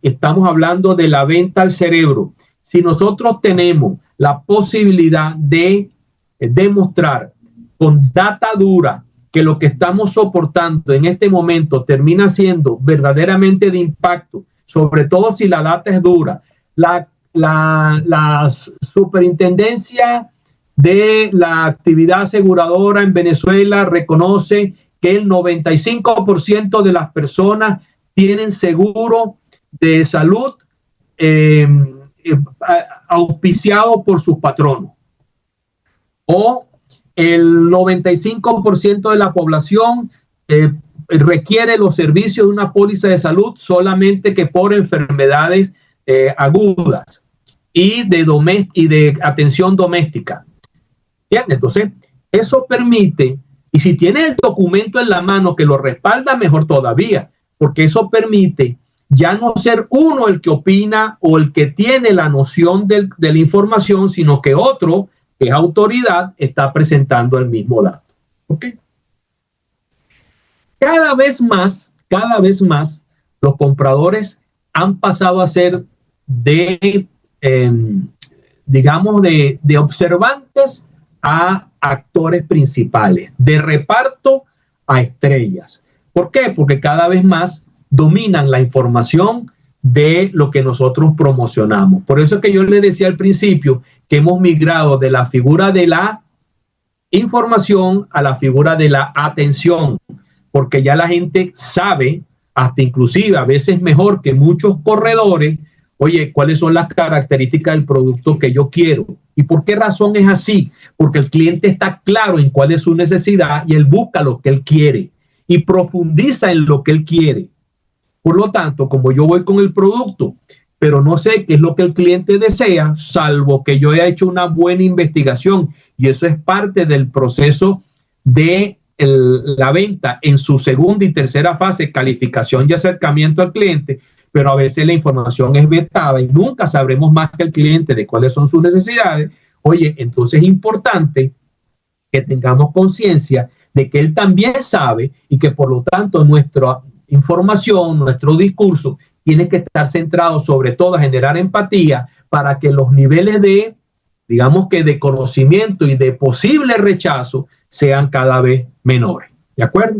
estamos hablando de la venta al cerebro, si nosotros tenemos la posibilidad de demostrar con data dura que lo que estamos soportando en este momento termina siendo verdaderamente de impacto, sobre todo si la data es dura, la superintendencia de la actividad aseguradora en Venezuela reconoce que el 95% de las personas tienen seguro de salud auspiciado por sus patronos. O el 95% de la población requiere los servicios de una póliza de salud solamente que por enfermedades agudas y de atención doméstica. ¿Entiendes? Entonces, eso permite, y si tiene el documento en la mano que lo respalda, mejor todavía, porque eso permite ya no ser uno el que opina o el que tiene la noción de la información, sino que otro, que es autoridad, está presentando el mismo dato. ¿Ok? Cada vez más, los compradores han pasado a ser digamos, de observantes a actores principales, de reparto a estrellas. ¿Por qué? Porque cada vez más dominan la información de lo que nosotros promocionamos. Por eso es que yo les decía al principio que hemos migrado de la figura de la información a la figura de la atención, porque ya la gente sabe, hasta inclusive a veces mejor que muchos corredores, oye, ¿cuáles son las características del producto que yo quiero? ¿Y por qué razón es así? Porque el cliente está claro en cuál es su necesidad y él busca lo que él quiere y profundiza en lo que él quiere. Por lo tanto, como yo voy con el producto, pero no sé qué es lo que el cliente desea, salvo que yo haya hecho una buena investigación, y eso es parte del proceso de la venta en su segunda y tercera fase, calificación y acercamiento al cliente, pero a veces la información es vetada y nunca sabremos más que el cliente de cuáles son sus necesidades. Oye, entonces es importante que tengamos conciencia de que él también sabe y que por lo tanto nuestra información, nuestro discurso tiene que estar centrado sobre todo a generar empatía para que los niveles de, digamos que de conocimiento y de posible rechazo sean cada vez menores. ¿De acuerdo?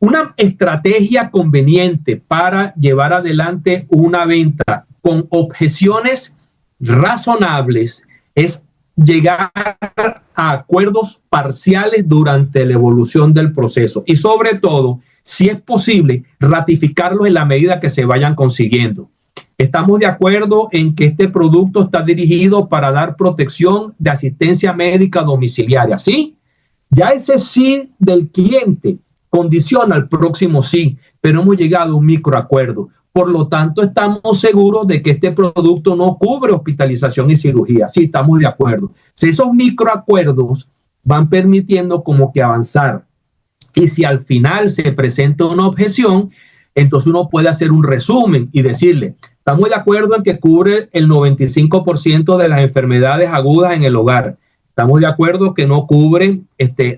Una estrategia conveniente para llevar adelante una venta con objeciones razonables es llegar a acuerdos parciales durante la evolución del proceso y sobre todo, si es posible, ratificarlos en la medida que se vayan consiguiendo. Estamos de acuerdo en que este producto está dirigido para dar protección de asistencia médica domiciliaria, ¿sí? Ya ese sí del cliente condiciona el próximo sí, pero hemos llegado a un microacuerdo. Por lo tanto, estamos seguros de que este producto no cubre hospitalización y cirugía. Sí, estamos de acuerdo. Si esos microacuerdos van permitiendo como que avanzar. Y si al final se presenta una objeción, entonces uno puede hacer un resumen y decirle, estamos de acuerdo en que cubre el 95% de las enfermedades agudas en el hogar. Estamos de acuerdo que no cubre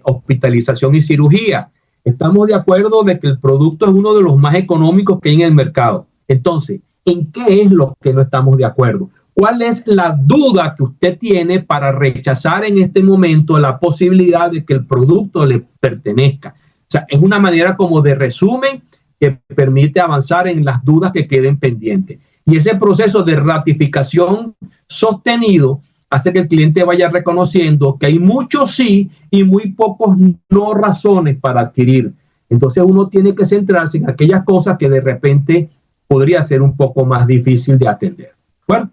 hospitalización y cirugía. Estamos de acuerdo de que el producto es uno de los más económicos que hay en el mercado. Entonces, ¿en qué es lo que no estamos de acuerdo? ¿Cuál es la duda que usted tiene para rechazar en este momento la posibilidad de que el producto le pertenezca? O sea, es una manera como de resumen que permite avanzar en las dudas que queden pendientes. Y ese proceso de ratificación sostenido hace que el cliente vaya reconociendo que hay muchos sí y muy pocos no razones para adquirir. Entonces uno tiene que centrarse en aquellas cosas que de repente podría ser un poco más difícil de atender. Bueno,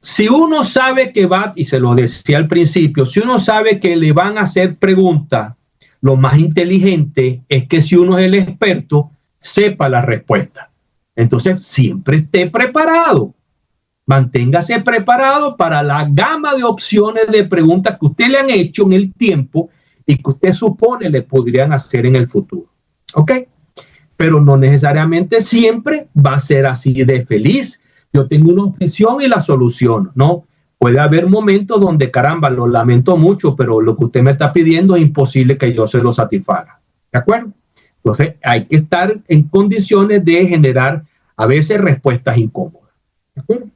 si uno sabe que va, y se lo decía al principio, si uno sabe que le van a hacer preguntas, lo más inteligente es que si uno es el experto, sepa la respuesta. Entonces, siempre esté preparado. Manténgase preparado para la gama de opciones de preguntas que usted le han hecho en el tiempo y que usted supone le podrían hacer en el futuro. ¿Ok? Pero no necesariamente siempre va a ser así de feliz. Yo tengo una objeción y la soluciono, ¿no? Puede haber momentos donde, caramba, lo lamento mucho, pero lo que usted me está pidiendo es imposible que yo se lo satisfaga. ¿De acuerdo? Entonces, hay que estar en condiciones de generar a veces respuestas incómodas. ¿De acuerdo?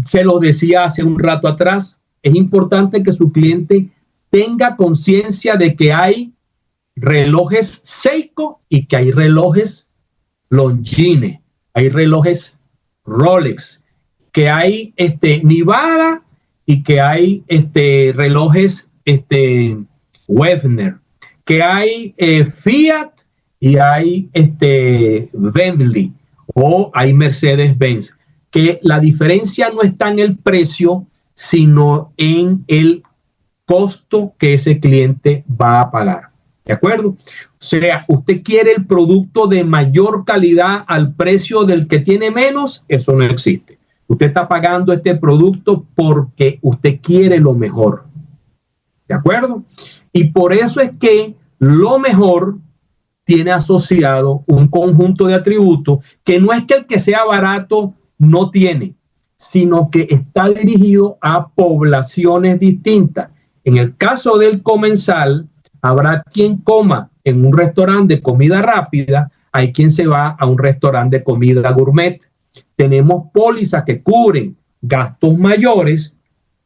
Se lo decía hace un rato atrás, es importante que su cliente tenga conciencia de que hay relojes Seiko y que hay relojes Longines, hay relojes Rolex, que hay Nivada y que hay relojes Wegner, que hay Fiat y hay Bentley o hay Mercedes-Benz, que la diferencia no está en el precio, sino en el costo que ese cliente va a pagar. ¿De acuerdo? O sea, usted quiere el producto de mayor calidad al precio del que tiene menos, eso no existe. Usted está pagando este producto porque usted quiere lo mejor. ¿De acuerdo? Y por eso es que lo mejor tiene asociado un conjunto de atributos que no es que el que sea barato no tiene, sino que está dirigido a poblaciones distintas. En el caso del comensal, habrá quien coma en un restaurante de comida rápida, hay quien se va a un restaurante de comida gourmet. Tenemos pólizas que cubren gastos mayores,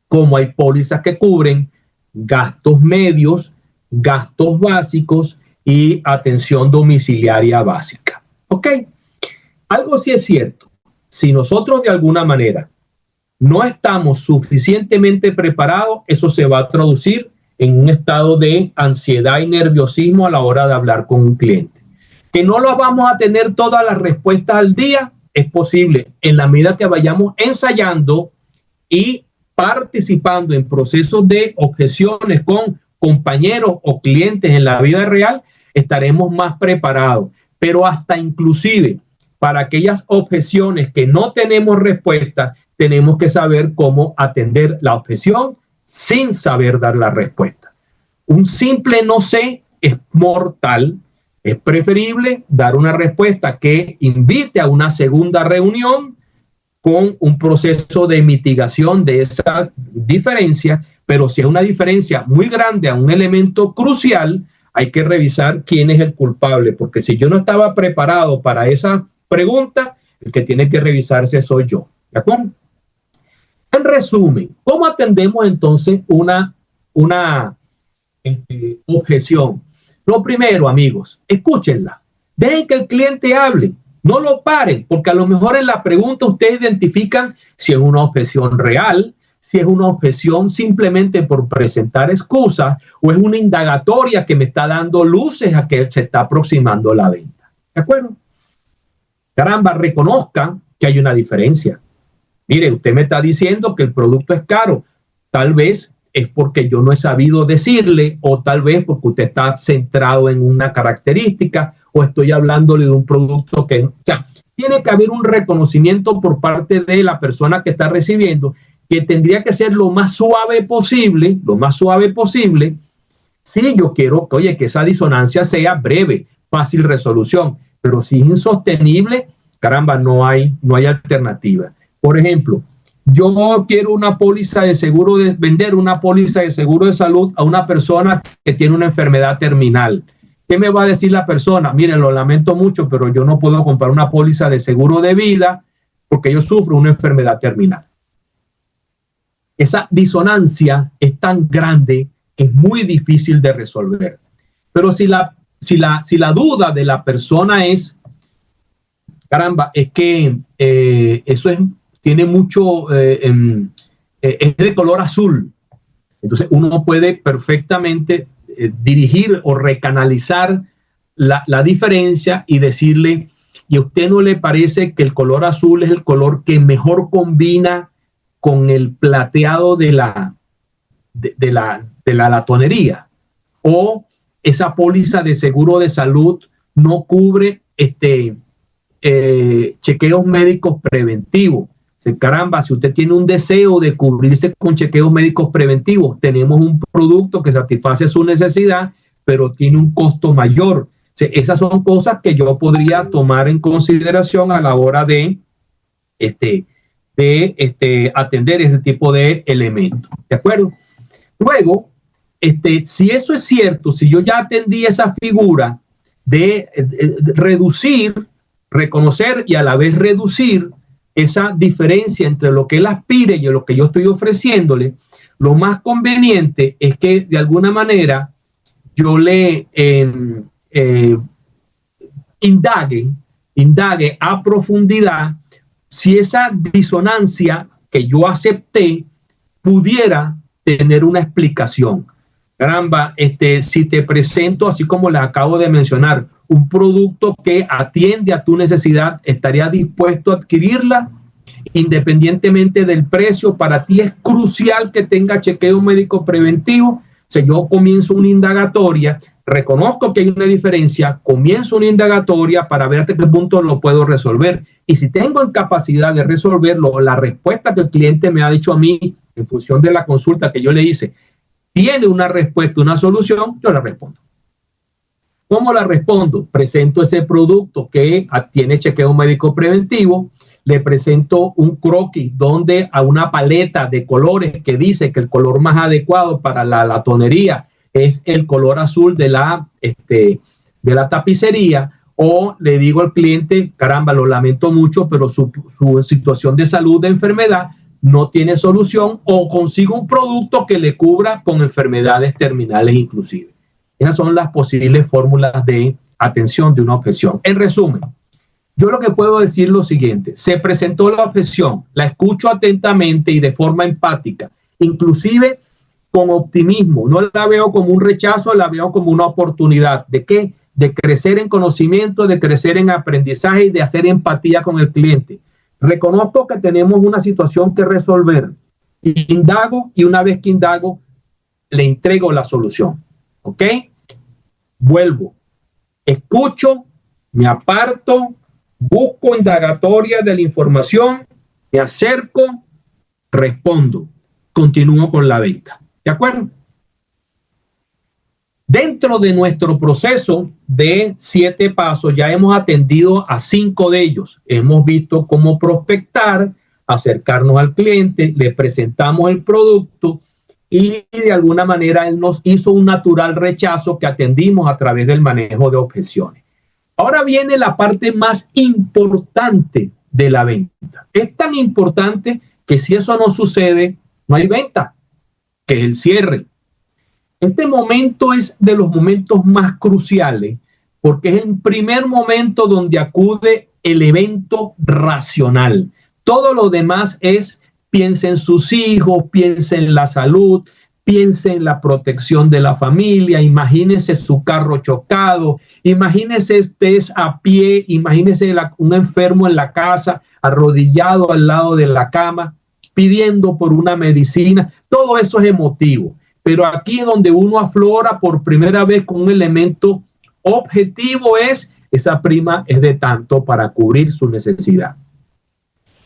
como hay pólizas que cubren gastos medios, gastos básicos y atención domiciliaria básica. ¿Ok? Algo sí es cierto. Si nosotros de alguna manera no estamos suficientemente preparados, eso se va a traducir en un estado de ansiedad y nerviosismo a la hora de hablar con un cliente. Que no lo vamos a tener todas las respuestas al día, es posible. En la medida que vayamos ensayando y participando en procesos de objeciones con compañeros o clientes en la vida real, estaremos más preparados. Pero hasta inclusive para aquellas objeciones que no tenemos respuesta, tenemos que saber cómo atender la objeción sin saber dar la respuesta. Un simple no sé es mortal. Es preferible dar una respuesta que invite a una segunda reunión con un proceso de mitigación de esa diferencia, pero si es una diferencia muy grande a un elemento crucial, hay que revisar quién es el culpable, porque si yo no estaba preparado para esa pregunta, el que tiene que revisarse soy yo. ¿De acuerdo? En resumen, ¿cómo atendemos entonces una objeción? Lo primero, amigos, escúchenla. Dejen que el cliente hable. No lo paren, porque a lo mejor en la pregunta ustedes identifican si es una objeción real, si es una objeción simplemente por presentar excusas o es una indagatoria que me está dando luces a que se está aproximando la venta. ¿De acuerdo? Caramba, reconozca que hay una diferencia. Mire, usted me está diciendo que el producto es caro. Tal vez es porque yo no he sabido decirle, o tal vez porque usted está centrado en una característica, o estoy hablándole de un producto que... O sea, tiene que haber un reconocimiento por parte de la persona que está recibiendo, que tendría que ser lo más suave posible, si yo quiero que, oye, que esa disonancia sea breve, fácil resolución, pero si es insostenible, caramba, no hay alternativa. Por ejemplo, yo quiero una póliza de seguro, vender una póliza de seguro de salud a una persona que tiene una enfermedad terminal. ¿Qué me va a decir la persona? Mire, lo lamento mucho, pero yo no puedo comprar una póliza de seguro de vida porque yo sufro una enfermedad terminal. Esa disonancia es tan grande que es muy difícil de resolver. Pero si la duda de la persona es, caramba, es que eso tiene mucho, es de color azul. Entonces uno puede perfectamente dirigir o recanalizar la diferencia y decirle, ¿y a usted no le parece que el color azul es el color que mejor combina con el plateado de la latonería? O esa póliza de seguro de salud no cubre chequeos médicos preventivos. Caramba, si usted tiene un deseo de cubrirse con chequeos médicos preventivos, tenemos un producto que satisface su necesidad, pero tiene un costo mayor. Esas son cosas que yo podría tomar en consideración a la hora de atender ese tipo de elementos. ¿De acuerdo? Luego, si eso es cierto, si yo ya atendí esa figura de reducir, reconocer y a la vez reducir esa diferencia entre lo que él aspire y lo que yo estoy ofreciéndole, lo más conveniente es que de alguna manera yo le indague indague a profundidad si esa disonancia que yo acepté pudiera tener una explicación. Caramba, si te presento, así como les acabo de mencionar, un producto que atiende a tu necesidad, ¿estarías dispuesto a adquirirla? Independientemente del precio, para ti es crucial que tenga chequeo médico preventivo. Si yo comienzo una indagatoria, reconozco que hay una diferencia, comienzo una indagatoria para ver hasta qué punto lo puedo resolver. Y si tengo incapacidad de resolverlo, la respuesta que el cliente me ha dicho a mí, en función de la consulta que yo le hice, tiene una respuesta, una solución, yo la respondo. ¿Cómo la respondo? Presento ese producto que tiene chequeo médico preventivo, le presento un croquis donde a una paleta de colores que dice que el color más adecuado para la tonería es el color azul de la tapicería, o le digo al cliente, caramba, lo lamento mucho, pero su situación de salud, de enfermedad, no tiene solución, o consigo un producto que le cubra con enfermedades terminales inclusive. Esas son las posibles fórmulas de atención de una objeción. En resumen, yo lo que puedo decir es lo siguiente: se presentó la objeción, la escucho atentamente y de forma empática, inclusive con optimismo. No la veo como un rechazo, la veo como una oportunidad. ¿De qué? De crecer en conocimiento, de crecer en aprendizaje y de hacer empatía con el cliente. Reconozco que tenemos una situación que resolver. Indago, y una vez que indago, le entrego la solución. ¿Ok? Vuelvo, escucho, me aparto, busco indagatoria de la información, me acerco, respondo, continúo con la venta. ¿De acuerdo? Dentro de nuestro proceso de 7 pasos ya hemos atendido a 5 de ellos. Hemos visto cómo prospectar, acercarnos al cliente, le presentamos el producto y de alguna manera él nos hizo un natural rechazo que atendimos a través del manejo de objeciones. Ahora viene la parte más importante de la venta. Es tan importante que si eso no sucede, no hay venta, que es el cierre. Este momento es de los momentos más cruciales porque es el primer momento donde acude el evento racional. Todo lo demás es: piense en sus hijos, piense en la salud, piense en la protección de la familia, imagínese su carro chocado, imagínese usted a pie, imagínese un enfermo en la casa, arrodillado al lado de la cama, pidiendo por una medicina. Todo eso es emotivo, pero aquí es donde uno aflora por primera vez con un elemento objetivo: es esa prima es de tanto para cubrir su necesidad.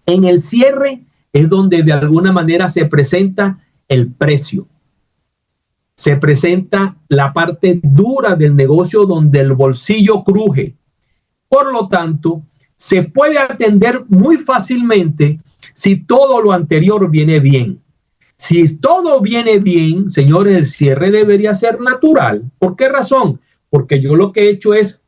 En el cierre es donde de alguna manera se presenta el precio. Se presenta la parte dura del negocio donde el bolsillo cruje. Por lo tanto, se puede atender muy fácilmente si todo lo anterior viene bien. Si todo viene bien, señores, el cierre debería ser natural. ¿Por qué razón? Porque yo lo que he hecho es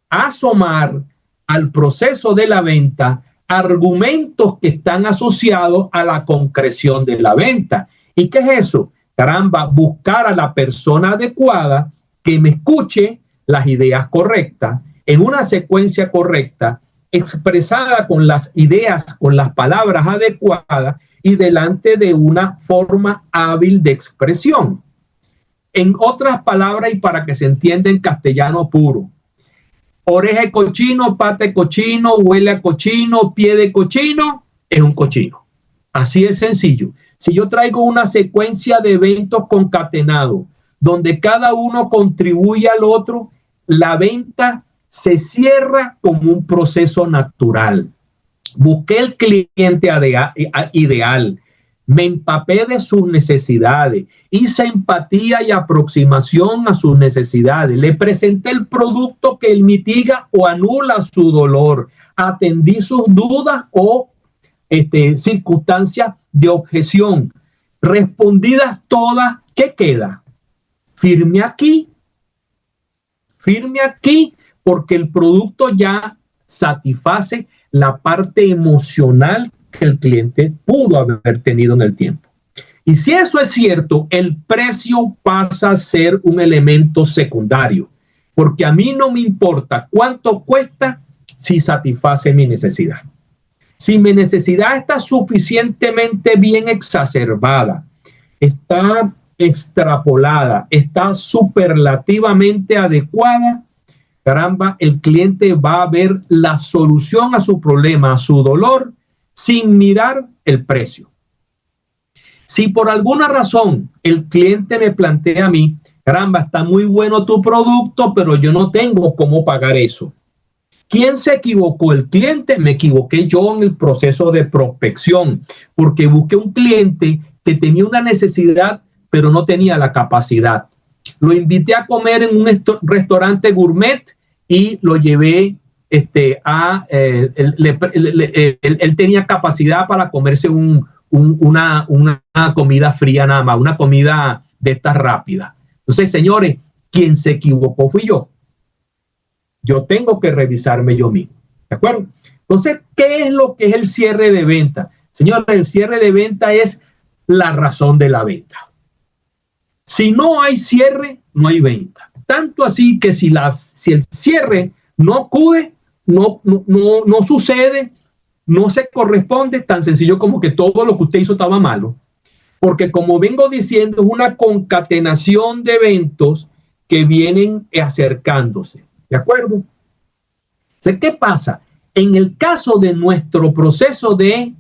asomar al proceso de la venta argumentos que están asociados a la concreción de la venta. ¿Y qué es eso? Caramba, buscar a la persona adecuada que me escuche las ideas correctas, en una secuencia correcta, expresada con las ideas, con las palabras adecuadas y delante de una forma hábil de expresión. En otras palabras, y para que se entienda en castellano puro: oreja de cochino, pata de cochino, huele a cochino, pie de cochino, es un cochino. Así es sencillo. Si yo traigo una secuencia de eventos concatenados, donde cada uno contribuye al otro, la venta se cierra como un proceso natural. Busqué el cliente ideal, me empapé de sus necesidades, hice empatía y aproximación a sus necesidades, le presenté el producto que él mitiga o anula su dolor, atendí sus dudas o circunstancias de objeción. Respondidas todas, ¿qué queda? Firme aquí, porque el producto ya satisface la parte emocional que el cliente pudo haber tenido en el tiempo. Y si eso es cierto, el precio pasa a ser un elemento secundario, porque a mí no me importa cuánto cuesta si satisface mi necesidad. Si mi necesidad está suficientemente bien exacerbada, está extrapolada, está superlativamente adecuada, caramba, el cliente va a ver la solución a su problema, a su dolor, sin mirar el precio. Si por alguna razón el cliente me plantea a mí, caramba, está muy bueno tu producto, pero yo no tengo cómo pagar eso. ¿Quién se equivocó? ¿El cliente? Me equivoqué yo en el proceso de prospección, porque busqué un cliente que tenía una necesidad, pero no tenía la capacidad. Lo invité a comer en un restaurante gourmet y lo llevé él tenía capacidad para comerse una comida fría nada más, una comida de estas rápidas. Entonces, señores, quien se equivocó fui yo. Yo tengo que revisarme yo mismo, ¿de acuerdo? Entonces, ¿qué es lo que es el cierre de venta? Señores, el cierre de venta es la razón de la venta. Si no hay cierre, no hay venta. Tanto así que si el cierre no acude, no sucede, no se corresponde, tan sencillo como que todo lo que usted hizo estaba malo. Porque como vengo diciendo, es una concatenación de eventos que vienen acercándose. ¿De acuerdo? ¿Qué pasa? En el caso de nuestro proceso de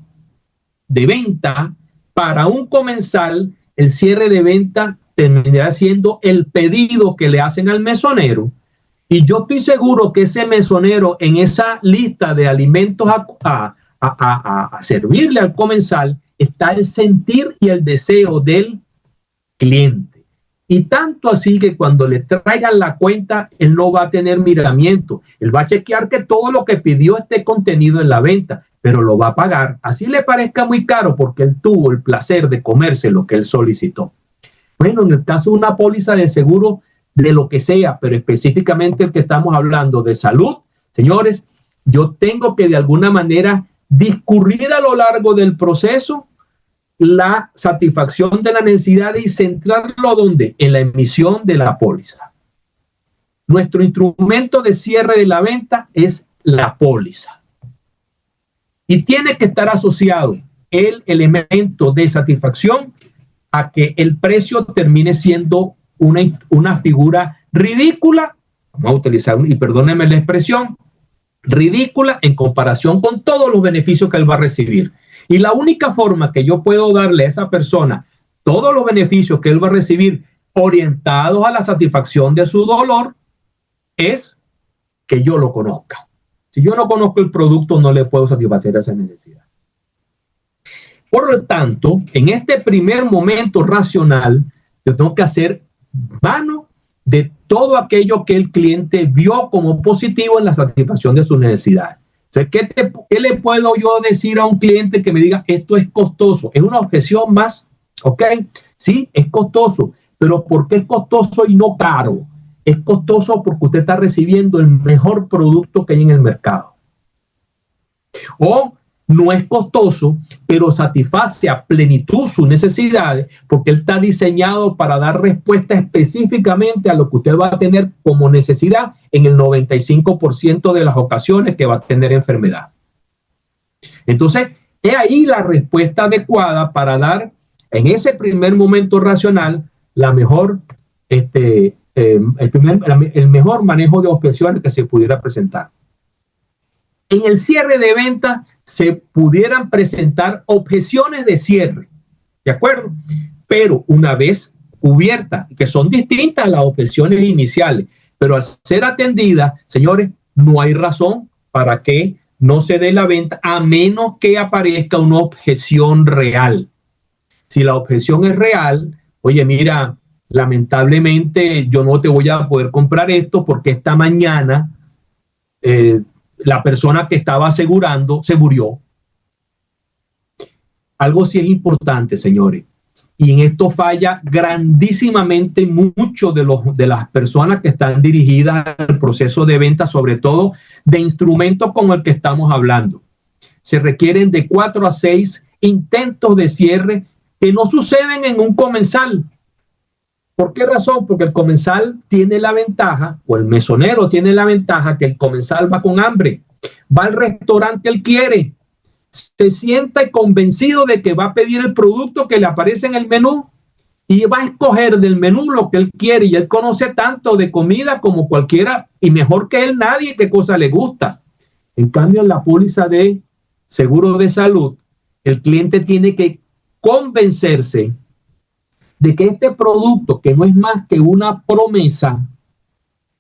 venta, para un comensal, el cierre de venta terminará siendo el pedido que le hacen al mesonero. Y yo estoy seguro que ese mesonero en esa lista de alimentos a servirle al comensal está el sentir y el deseo del cliente. Y tanto así que cuando le traigan la cuenta, él no va a tener miramiento. Él va a chequear que todo lo que pidió esté contenido en la venta, pero lo va a pagar. Así le parezca muy caro porque él tuvo el placer de comerse lo que él solicitó. Bueno, en el caso de una póliza de seguro, de lo que sea, pero específicamente el que estamos hablando de salud, señores, yo tengo que de alguna manera discurrir a lo largo del proceso la satisfacción de la necesidad y centrarlo ¿dónde? En la emisión de la póliza. Nuestro instrumento de cierre de la venta es la póliza. Y tiene que estar asociado el elemento de satisfacción a que el precio termine siendo una figura ridícula, vamos a utilizar, y perdónenme la expresión, ridícula en comparación con todos los beneficios que él va a recibir. Y la única forma que yo puedo darle a esa persona todos los beneficios que él va a recibir orientados a la satisfacción de su dolor es que yo lo conozca. Si yo no conozco el producto, no le puedo satisfacer esa necesidad. Por lo tanto, en este primer momento racional, yo tengo que hacer mano de todo aquello que el cliente vio como positivo en la satisfacción de sus necesidades. O sea, ¿qué le puedo yo decir a un cliente que me diga esto es costoso? Es una objeción más, ¿ok? Sí, es costoso, pero ¿por qué es costoso y no caro? Es costoso porque usted está recibiendo el mejor producto que hay en el mercado. O no es costoso, pero satisface a plenitud sus necesidades porque él está diseñado para dar respuesta específicamente a lo que usted va a tener como necesidad en el 95% de las ocasiones que va a tener enfermedad. Entonces, es ahí la respuesta adecuada para dar en ese primer momento racional la mejor, el mejor manejo de objeciones que se pudiera presentar. En el cierre de venta se pudieran presentar objeciones de cierre, ¿de acuerdo? Pero una vez cubiertas, que son distintas a las objeciones iniciales, pero al ser atendidas, señores, no hay razón para que no se dé la venta a menos que aparezca una objeción real. Si la objeción es real, oye, mira, lamentablemente yo no te voy a poder comprar esto porque esta mañana la persona que estaba asegurando se murió. Algo sí es importante, señores, y en esto falla grandísimamente mucho de las personas que están dirigidas al proceso de venta, sobre todo de instrumentos como el que estamos hablando. Se requieren de 4 a 6 intentos de cierre que no suceden en un comensal. ¿Por qué razón? Porque el comensal tiene la ventaja, o el mesonero tiene la ventaja, que el comensal va con hambre. Va al restaurante que él quiere, se sienta convencido de que va a pedir el producto que le aparece en el menú y va a escoger del menú lo que él quiere, y él conoce tanto de comida como cualquiera, y mejor que él nadie qué cosa le gusta. En cambio, en la póliza de seguro de salud, el cliente tiene que convencerse de que este producto, que no es más que una promesa,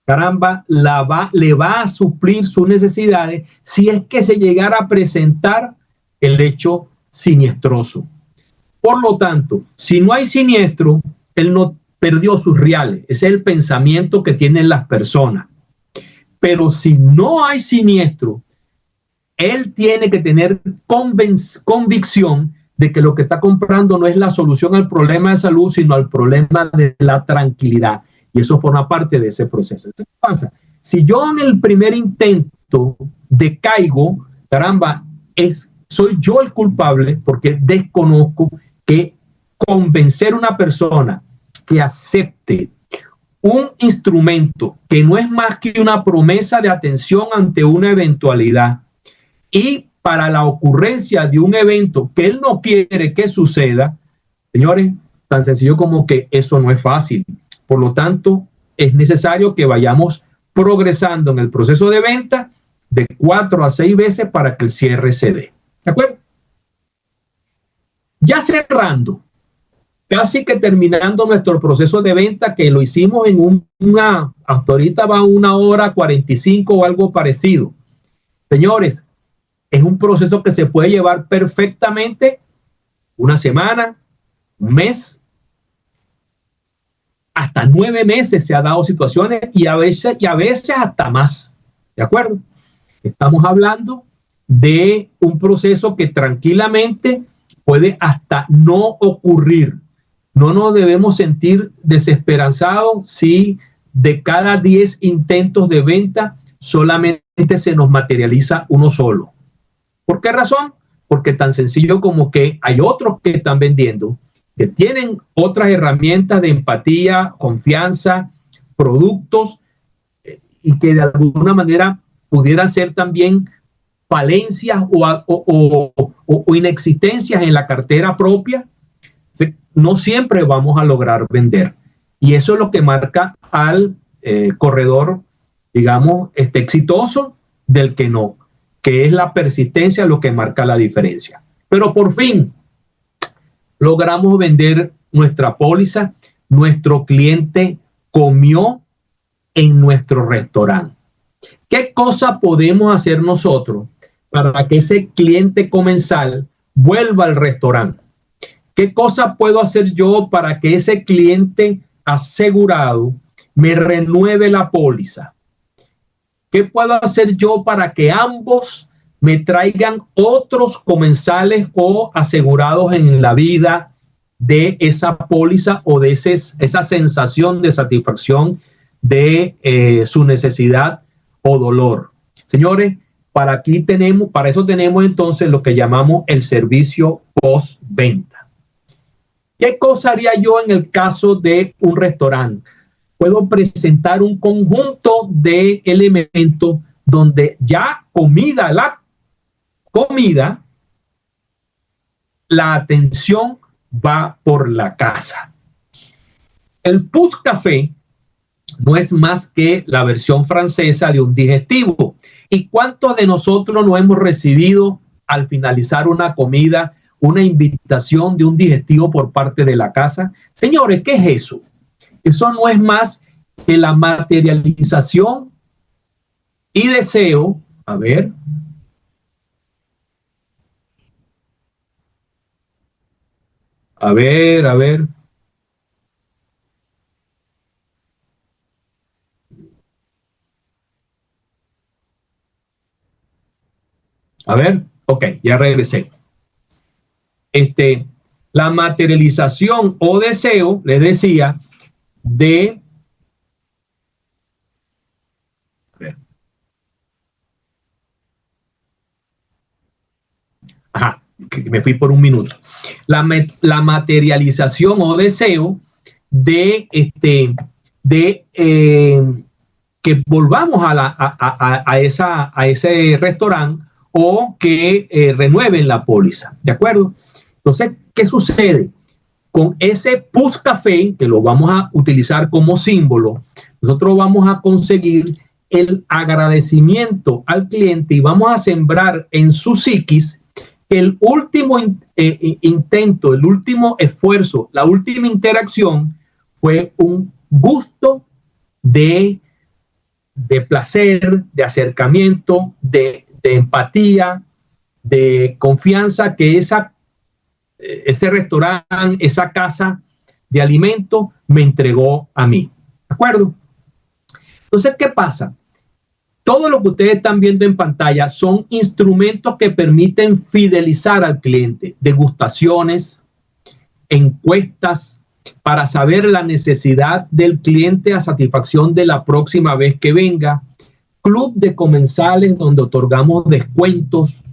caramba, le va a suplir sus necesidades si es que se llegara a presentar el hecho siniestroso. Por lo tanto, si no hay siniestro, él no perdió sus reales. Ese es el pensamiento que tienen las personas. Pero si no hay siniestro, él tiene que tener convicción de que lo que está comprando no es la solución al problema de salud, sino al problema de la tranquilidad. Y eso forma parte de ese proceso. Entonces, ¿qué pasa? Si yo en el primer intento decaigo, caramba, soy yo el culpable porque desconozco que convencer a una persona que acepte un instrumento que no es más que una promesa de atención ante una eventualidad, y para la ocurrencia de un evento que él no quiere que suceda, señores, tan sencillo como que eso no es fácil. Por lo tanto, es necesario que vayamos progresando en el proceso de venta de 4 a 6 veces para que el cierre se dé. ¿De acuerdo? Ya cerrando, casi que terminando nuestro proceso de venta, que lo hicimos en hasta ahorita va 1:45 o algo parecido. Señores, es un proceso que se puede llevar perfectamente una semana, un mes, hasta 9 meses se ha dado situaciones, y a veces hasta más. ¿De acuerdo? Estamos hablando de un proceso que tranquilamente puede hasta no ocurrir. No nos debemos sentir desesperanzados si de cada 10 intentos de venta solamente se nos materializa uno solo. ¿Por qué razón? Porque tan sencillo como que hay otros que están vendiendo, que tienen otras herramientas de empatía, confianza, productos, y que de alguna manera pudieran ser también falencias o inexistencias en la cartera propia. No siempre vamos a lograr vender. Y eso es lo que marca al corredor, digamos, exitoso del que no, que es la persistencia lo que marca la diferencia. Pero por fin logramos vender nuestra póliza. Nuestro cliente comió en nuestro restaurante. ¿Qué cosa podemos hacer nosotros para que ese cliente comensal vuelva al restaurante? ¿Qué cosa puedo hacer yo para que ese cliente asegurado me renueve la póliza? ¿Qué puedo hacer yo para que ambos me traigan otros comensales o asegurados en la vida de esa póliza o de esa sensación de satisfacción de su necesidad o dolor? Señores, para eso tenemos entonces lo que llamamos el servicio postventa. ¿Qué cosa haría yo en el caso de un restaurante? Puedo presentar un conjunto de elementos donde ya la atención va por la casa. El Pousse Café no es más que la versión francesa de un digestivo. ¿Y cuántos de nosotros no hemos recibido al finalizar una comida una invitación de un digestivo por parte de la casa? Señores, ¿qué es eso? Eso no es más que la materialización y deseo. A ver. A ver. A ver, ok, ya regresé. La materialización o deseo, les decía, de... Ajá, me fui por un minuto. La materialización o deseo de que volvamos a ese restaurante o que renueven la póliza, ¿de acuerdo? Entonces, ¿qué sucede? Con ese Push Café, que lo vamos a utilizar como símbolo, nosotros vamos a conseguir el agradecimiento al cliente y vamos a sembrar en su psiquis el último intento, el último esfuerzo, la última interacción fue un gusto de placer, de acercamiento, de empatía, de confianza que ese restaurante, esa casa de alimento me entregó a mí. ¿De acuerdo? Entonces, ¿qué pasa? Todo lo que ustedes están viendo en pantalla son instrumentos que permiten fidelizar al cliente, degustaciones, encuestas para saber la necesidad del cliente a satisfacción de la próxima vez que venga, club de comensales donde otorgamos descuentos,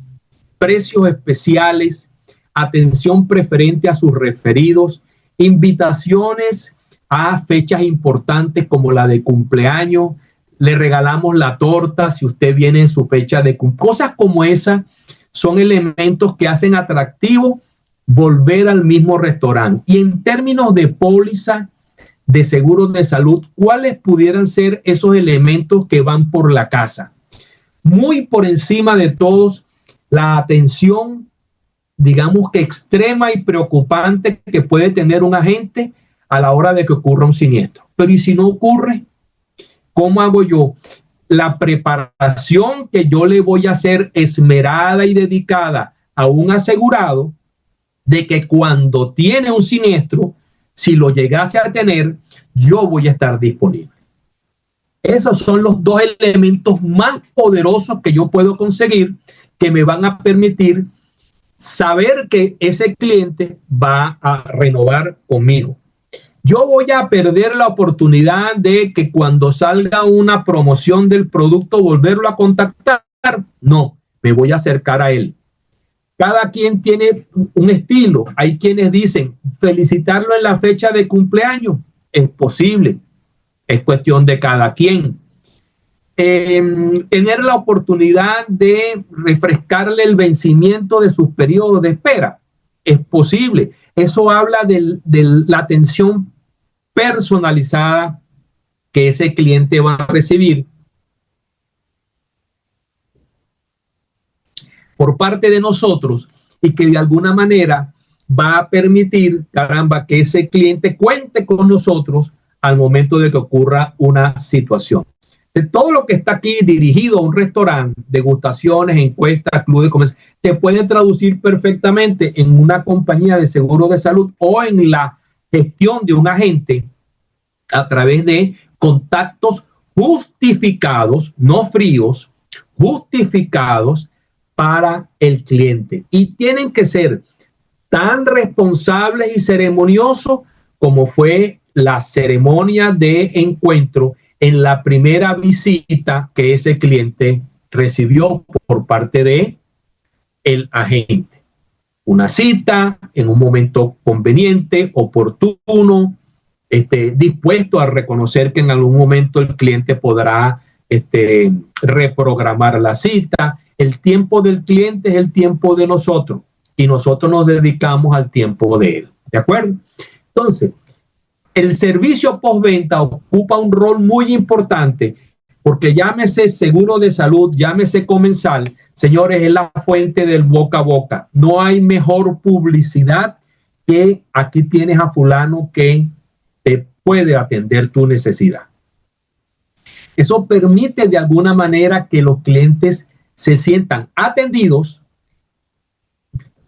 precios especiales, atención preferente a sus referidos, invitaciones a fechas importantes como la de cumpleaños, le regalamos la torta si usted viene en su fecha de cumpleaños. Cosas como esa son elementos que hacen atractivo volver al mismo restaurante. Y en términos de póliza de seguros de salud, ¿cuáles pudieran ser esos elementos que van por la casa? Muy por encima de todos, la atención, digamos que extrema y preocupante que puede tener un agente a la hora de que ocurra un siniestro. Pero ¿y si no ocurre? ¿Cómo hago yo? La preparación que yo le voy a hacer esmerada y dedicada a un asegurado de que cuando tiene un siniestro, si lo llegase a tener, yo voy a estar disponible. Esos son los dos elementos más poderosos que yo puedo conseguir que me van a permitir saber que ese cliente va a renovar conmigo. Yo voy a perder la oportunidad de que cuando salga una promoción del producto volverlo a contactar. No, me voy a acercar a él. Cada quien tiene un estilo. Hay quienes dicen felicitarlo en la fecha de cumpleaños. Es posible. Es cuestión de cada quien. Tener la oportunidad de refrescarle el vencimiento de sus periodos de espera. Es posible. Eso habla de la atención personalizada que ese cliente va a recibir por parte de nosotros y que de alguna manera va a permitir, caramba, que ese cliente cuente con nosotros al momento de que ocurra una situación. De todo lo que está aquí dirigido a un restaurante, degustaciones, encuestas, club de comercio, se puede traducir perfectamente en una compañía de seguro de salud o en la gestión de un agente a través de contactos justificados, no fríos, justificados para el cliente. Y tienen que ser tan responsables y ceremoniosos como fue la ceremonia de encuentro en la primera visita que ese cliente recibió por parte de el agente. Una cita en un momento conveniente, oportuno, dispuesto a reconocer que en algún momento el cliente podrá reprogramar la cita. El tiempo del cliente es el tiempo de nosotros y nosotros nos dedicamos al tiempo de él. ¿De acuerdo? Entonces, el servicio postventa ocupa un rol muy importante porque llámese seguro de salud, llámese comensal, señores, es la fuente del boca a boca. No hay mejor publicidad que aquí tienes a fulano que te puede atender tu necesidad. Eso permite de alguna manera que los clientes se sientan atendidos,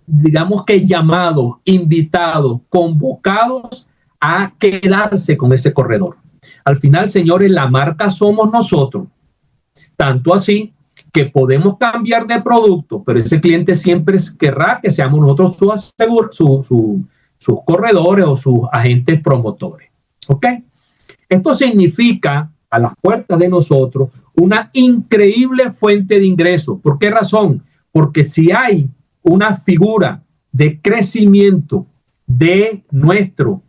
digamos que llamados, invitados, convocados a quedarse con ese corredor. Al final, señores, la marca somos nosotros. Tanto así que podemos cambiar de producto, pero ese cliente siempre querrá que seamos nosotros sus corredores o sus agentes promotores. ¿Ok? Esto significa a las puertas de nosotros una increíble fuente de ingresos. ¿Por qué razón? Porque si hay una figura de crecimiento de nuestro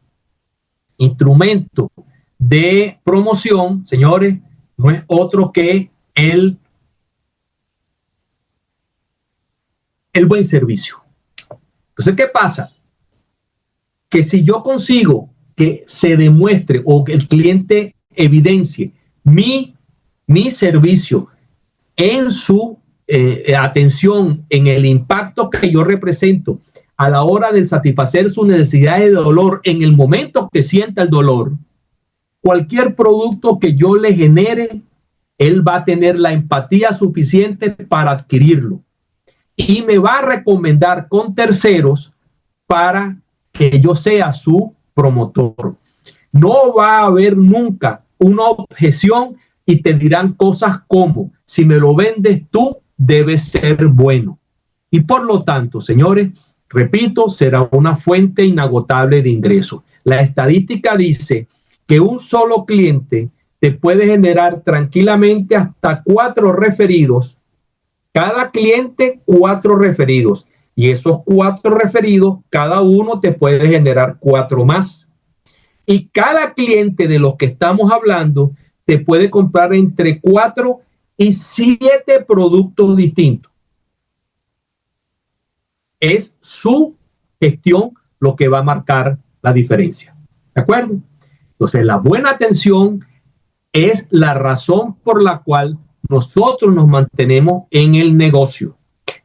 instrumento de promoción, señores, no es otro que el buen servicio. Entonces, ¿qué pasa? Que si yo consigo que se demuestre o que el cliente evidencie mi servicio en su atención, en el impacto que yo represento a la hora de satisfacer sus necesidades de dolor en el momento que sienta el dolor, cualquier producto que yo le genere, él va a tener la empatía suficiente para adquirirlo y me va a recomendar con terceros para que yo sea su promotor. No va a haber nunca una objeción y te dirán cosas como: si me lo vendes tú, debe ser bueno. Y por lo tanto, señores, repito, será una fuente inagotable de ingresos. La estadística dice que un solo cliente te puede generar tranquilamente hasta 4 referidos. Cada cliente, 4 referidos. Y esos 4 referidos, cada uno te puede generar 4 más. Y cada cliente de los que estamos hablando te puede comprar entre 4 y 7 productos distintos. Es su gestión lo que va a marcar la diferencia. ¿De acuerdo? Entonces, la buena atención es la razón por la cual nosotros nos mantenemos en el negocio.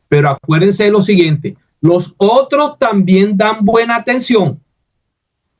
Pero acuérdense de lo siguiente: los otros también dan buena atención.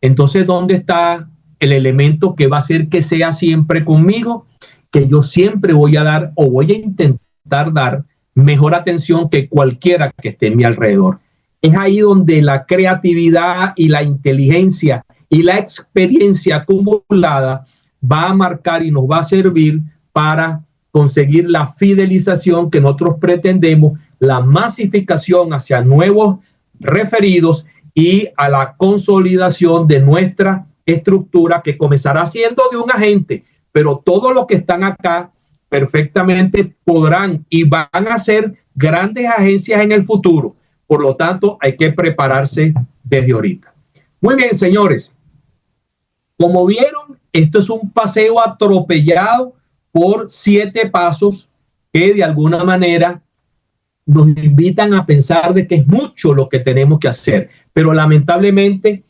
Entonces, ¿dónde está el elemento que va a hacer que sea siempre conmigo? Que yo siempre voy a dar o voy a intentar dar mejor atención que cualquiera que esté en mi alrededor. Es ahí donde la creatividad y la inteligencia y la experiencia acumulada va a marcar y nos va a servir para conseguir la fidelización que nosotros pretendemos, la masificación hacia nuevos referidos y a la consolidación de nuestra estructura, que comenzará siendo de un agente, pero todos los que están acá perfectamente podrán y van a ser grandes agencias en el futuro. Por lo tanto, hay que prepararse desde ahorita. Muy bien, señores. Como vieron, esto es un paseo atropellado por 7 pasos que de alguna manera nos invitan a pensar de que es mucho lo que tenemos que hacer, pero lamentablemente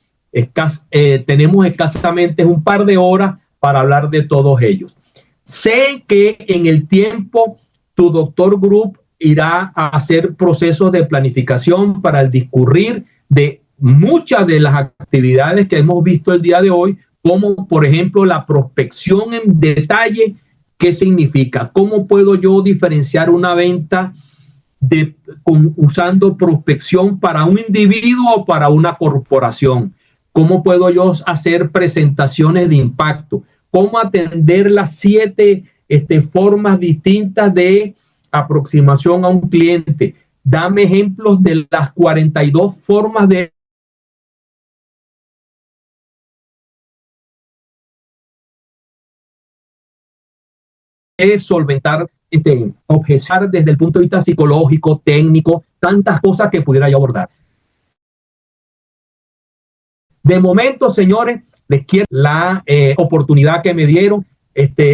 tenemos escasamente un par de horas para hablar de todos ellos. Sé que en el tiempo tu Doctor Group irá a hacer procesos de planificación para el discurrir de muchas de las actividades que hemos visto el día de hoy, como por ejemplo la prospección en detalle. ¿Qué significa? ¿Cómo puedo yo diferenciar una venta usando prospección para un individuo o para una corporación? ¿Cómo puedo yo hacer presentaciones de impacto? ¿Cómo atender las 7 formas distintas de aproximación a un cliente? Dame ejemplos de las 42 formas de solventar, objetar desde el punto de vista psicológico, técnico, tantas cosas que pudiera yo abordar. De momento, señores, les quiero la oportunidad que me dieron,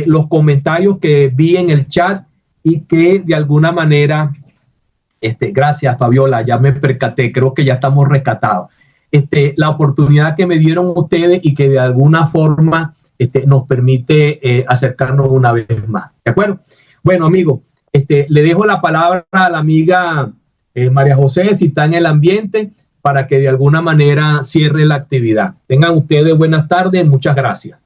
los comentarios que vi en el chat y que de alguna manera, gracias Fabiola, ya me percaté, creo que ya estamos rescatados. La oportunidad que me dieron ustedes y que de alguna forma nos permite acercarnos una vez más. ¿De acuerdo? Bueno, amigos, le dejo la palabra a la amiga María José, si está en el ambiente, para que de alguna manera cierre la actividad. Tengan ustedes buenas tardes, muchas gracias.